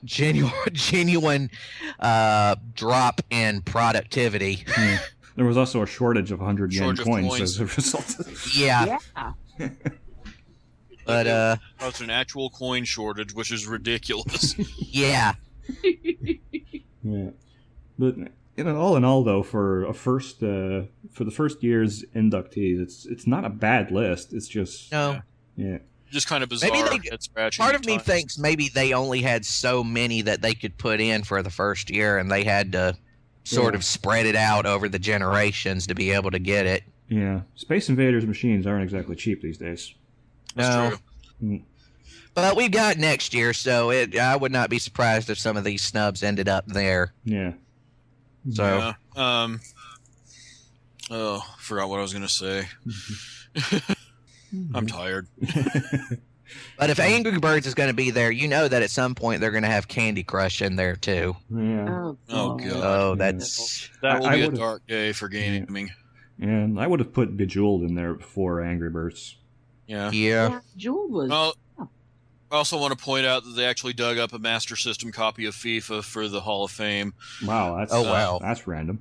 drop in productivity. There was also a shortage of 100 yen Shortage of coins coins. as a result. Yeah. But It's an actual coin shortage, which is ridiculous. yeah. Yeah, but all in all, though, for the first year's inductees, it's not a bad list. It's just No. yeah, Just kind of bizarre. Head-scratching Part at of me times. thinks maybe they only had so many that they could put in for the first year, and they had to sort of spread it out over the generations to be able to get it. yeah. Space Invaders machines aren't exactly cheap these days. That's No. true. But we've got next year, so I would not be surprised if some of these snubs ended up there. Yeah. So Yeah. Forgot what I was going to say. I'm tired. But if Angry Birds is going to be there, you know that at some point they're going to have Candy Crush in there too. Yeah. Oh, God. Oh, that's That will I be a would've- dark day for gaming. And I would have put Bejeweled in there before Angry Birds. Yeah. yeah. Jewel was. Well, I also want to point out that they actually dug up a Master System copy of FIFA for the Hall of Fame. Wow, that's wow. that's random.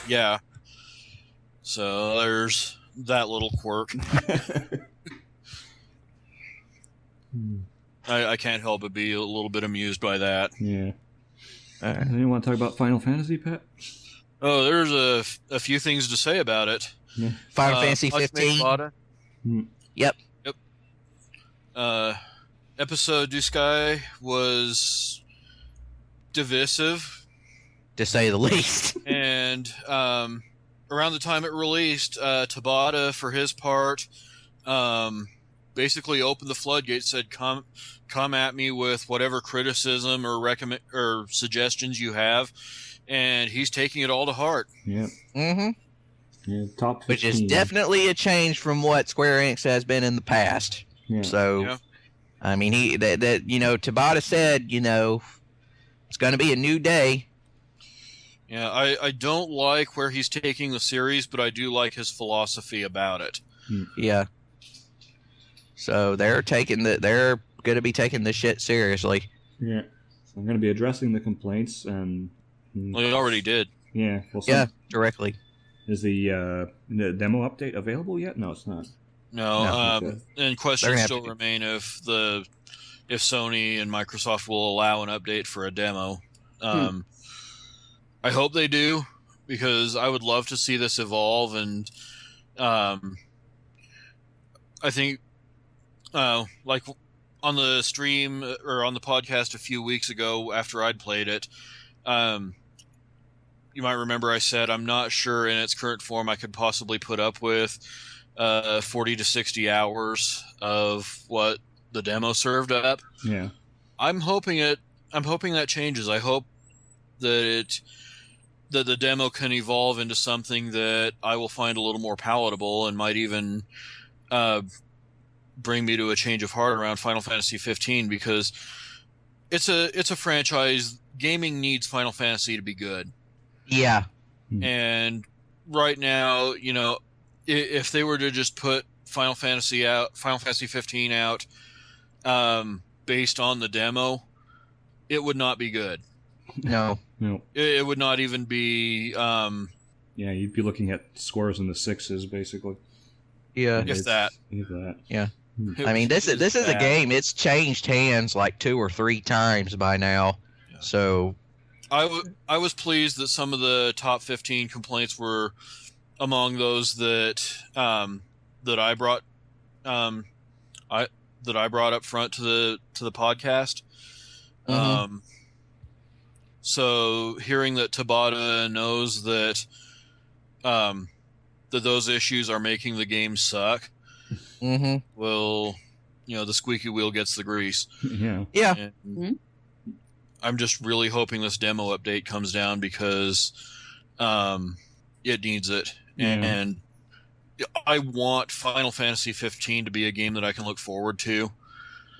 Yeah. So there's that little quirk. I can't help but be a little bit amused by that. Yeah. You want to talk about Final Fantasy, Pat? Oh, there's a few things to say about it. Yeah. Final Fantasy Ultimate 15. Bada. Yep. Episode Duskai was divisive, To say the least. and around the time it released, Tabata, for his part, basically opened the floodgates, said, "Come at me with whatever criticism or suggestions you have," and he's taking it all to heart. Yeah. Mm-hmm. Yeah. Top 15. Which is definitely a change from what Square Enix has been in the past. Yeah. So, Yeah. I mean, Tabata said, it's going to be a new day. Yeah, I don't like where he's taking the series, but I do like his philosophy about it. Yeah. So they're going to be taking this shit seriously. Yeah. So I'm going to be addressing the complaints, and Well, he already did. yeah. Well, Yeah, directly. Is the demo update available yet? No, it's not. No, okay. and They're questions gonna have still to- remain if Sony and Microsoft will allow an update for a demo. I hope they do, because I would love to see this evolve, and I think like on the stream or on the podcast a few weeks ago after I'd played it, you might remember I said I'm not sure in its current form I could possibly put up with 40 to 60 hours of what the demo served up. Yeah. I'm hoping that changes. I hope that the demo can evolve into something that I will find a little more palatable and might even bring me to a change of heart around Final Fantasy 15, because it's a franchise. Gaming needs Final Fantasy to be good. Yeah. And right now, if they were to just put Final Fantasy 15 out, based on the demo, it would not be good. No. No. It would not even be. Yeah, you'd be looking at scores in the 6s, basically. Yeah. If that. If that. Yeah. It I mean, was- this is a bad. game. It's changed hands like 2 or 3 times by now. Yeah. So I was pleased that some of the top 15 complaints were among those that that I brought that I brought up front to the podcast. Mhm. So hearing that Tabata knows that that those issues are making the game suck, mhm. well, the squeaky wheel gets the grease. Yeah. Yeah. And Mhm. I'm just really hoping this demo update comes down because it needs it. Yeah. And I want Final Fantasy 15 to be a game that I can look forward to.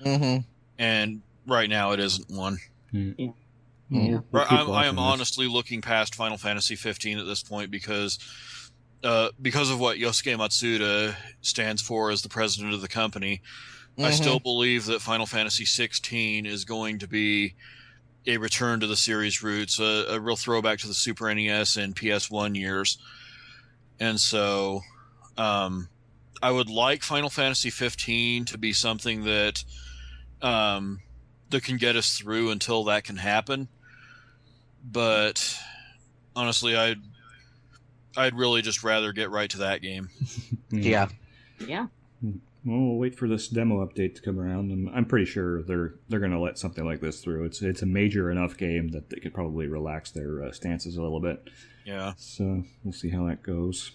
Mhm. And right now it isn't one. Yeah. Yeah. We'll keep I am watching this. honestly looking past Final Fantasy 15 at this point because of what Yosuke Matsuda stands for as the president of the company. I still believe that Final Fantasy 16 is going to be a return to the series roots, a real throwback to the Super NES and PS1 years. And so I would like Final Fantasy 15 to be something that that can get us through until that can happen. But honestly, I'd really just rather get right to that game. Yeah. Yeah. Well, we'll wait for this demo update to come around, and I'm pretty sure they're going to let something like this through. It's a major enough game that they could probably relax their stances a little bit. Yeah. So we'll see how that goes.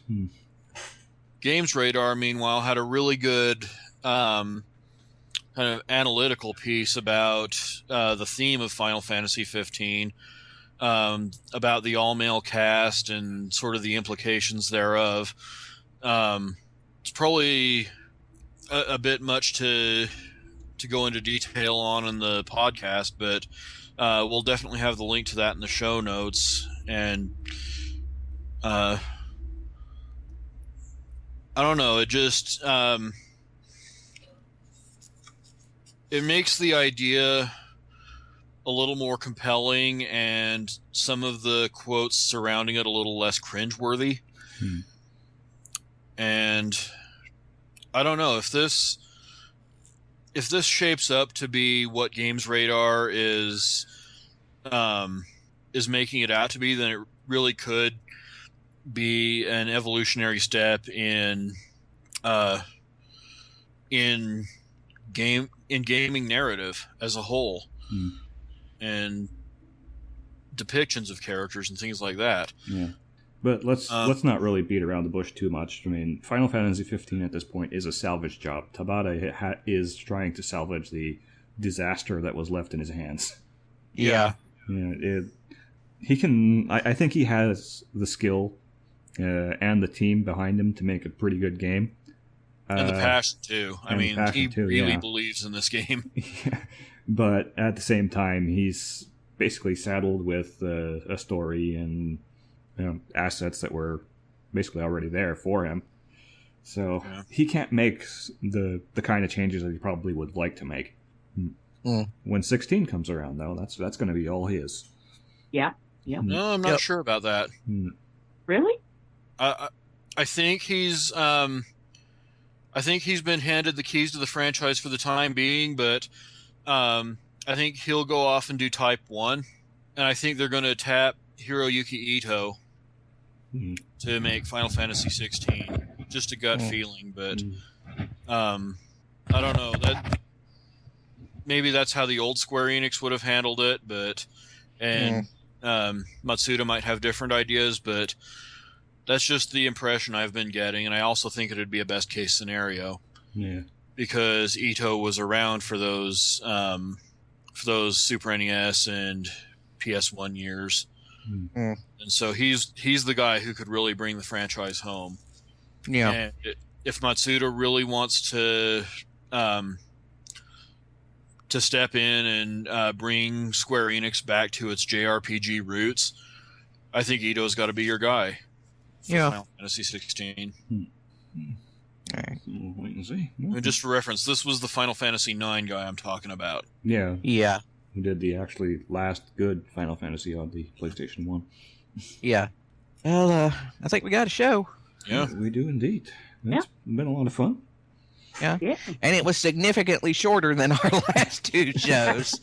Games Radar, meanwhile, had a really good kind of analytical piece about the theme of Final Fantasy 15, about the all-male cast and sort of the implications thereof. It's probably a bit much to go into detail on in the podcast, but we'll definitely have the link to that in the show notes. And I don't know, it just it makes the idea a little more compelling and some of the quotes surrounding it a little less cringeworthy. And I don't know if this shapes up to be what Games Radar is making it out to be, then it really could be an evolutionary step in gaming narrative as a whole, and depictions of characters and things like that. Yeah. But let's not really beat around the bush too much. I mean, Final Fantasy 15 at this point is a salvage job. Tabata is trying to salvage the disaster that was left in his hands. Yeah. He can. I think he has the skill and the team behind him to make a pretty good game. And the passion too. I mean, he really believes in this game. Yeah. But at the same time, he's basically saddled with a story and assets that were basically already there for him. So he can't make the kind of changes that he probably would like to make. When 16 comes around, though, that's going to be all his. Yeah. Yeah. No, I'm not sure about that. Really? I think he's been handed the keys to the franchise for the time being, but I think he'll go off and do Type 1, and I think they're going to tap Hiroyuki Ito to make Final Fantasy 16. Just a gut feeling, but I don't know. Maybe that's how the old Square Enix would have handled it, but Matsuda might have different ideas, but that's just the impression I've been getting, and I also think it would be a best case scenario. Yeah. Because Ito was around for those Super NES and PS1 years. And so he's the guy who could really bring the franchise home. Yeah. And if Matsuda really wants to step in and bring Square Enix back to its JRPG roots, I think Ito's got to be your guy for Final Fantasy 16. We'll wait and see. And just for reference, this was the Final Fantasy 9 guy I'm talking about. Yeah. Yeah. Who did the actually last good Final Fantasy on the PlayStation 1. Yeah. Well, I think we got a show. Yeah. We do indeed. It's been a lot of fun. Yeah. Yeah. And it was significantly shorter than our last two shows.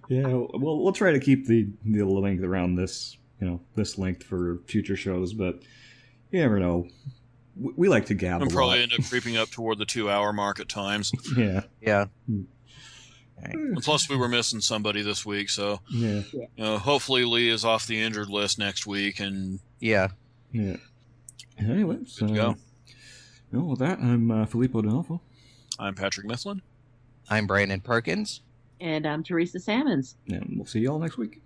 Yeah. We'll try to keep the length around this, this length for future shows, but you never know. We like to gab. I'm a probably lot. end up creeping up toward the 2-hour mark at times. Yeah. Yeah. And plus, we were missing somebody this week, so Yeah. hopefully Lee is off the injured list next week, and Yeah. Yeah. Anyway, so good to go. well, with that, I'm Filippo D'Onofrio. I'm Patrick Mifflin. I'm Brandon Perkins. And I'm Teresa Sammons. And we'll see y'all next week.